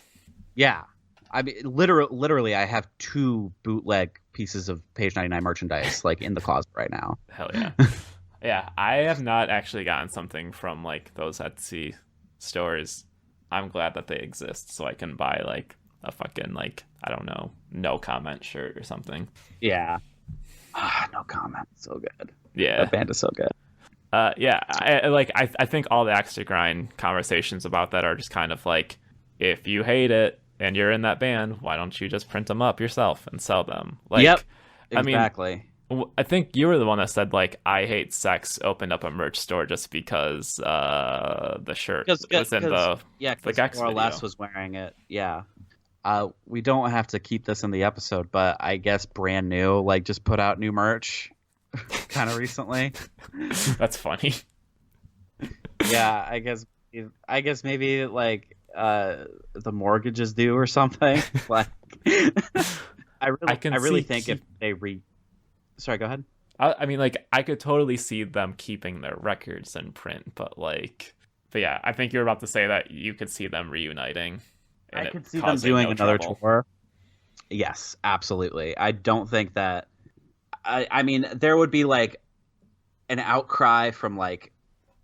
Yeah. I mean, literally, I have 2 bootleg pieces of Page 99 merchandise like in the closet right now. Hell yeah. Yeah, I have not actually gotten something from like those Etsy stores. I'm glad that they exist so I can buy like a fucking like, I don't know, no comment shirt or something. Yeah. No comment. So good. Yeah. That band is so good. Yeah, I think all the extra grind conversations about that are just kind of like, if you hate it and you're in that band, why don't you just print them up yourself and sell them? Like, yep, I exactly. mean, I think you were the one that said like, I Hate Sex opened up a merch store just because the shirt was in the Gex more or video. less was wearing it. Yeah. We don't have to keep this in the episode, but I guess Brand New like just put out new merch kind of recently. That's funny. Yeah, I guess maybe like the mortgage is due or something. Like, I really think if they Sorry, go ahead. I mean, like, I could totally see them keeping their records in print, but yeah, I think you're about to say that you could see them reuniting. I could see them doing another tour. Yes, absolutely. I don't think that. I mean, there would be like an outcry from like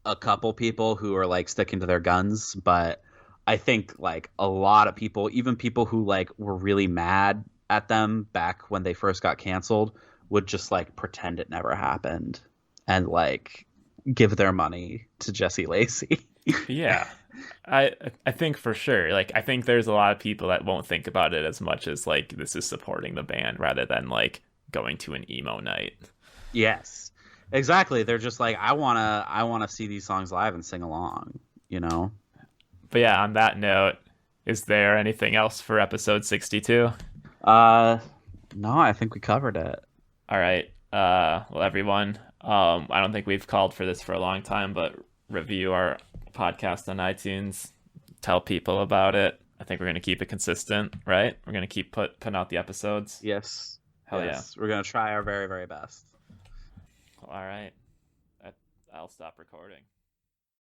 a couple people who are like sticking to their guns, but I think like a lot of people, even people who like were really mad at them back when they first got canceled, would just like pretend it never happened and like give their money to Jesse Lacey. Yeah. I think for sure. Like, I think there's a lot of people that won't think about it as much as like this is supporting the band rather than like going to an emo night. Yes, exactly. They're just like, I wanna see these songs live and sing along, you know. But yeah, on that note, is there anything else for episode 62? No, I think we covered it. All right. Well, everyone, I don't think we've called for this for a long time, but review our podcast on iTunes. Tell people about it. I think we're going to keep it consistent, right? We're going to keep putting out the episodes. Yes. Hell yes. Yeah. We're going to try our very, very best. All right. I'll stop recording.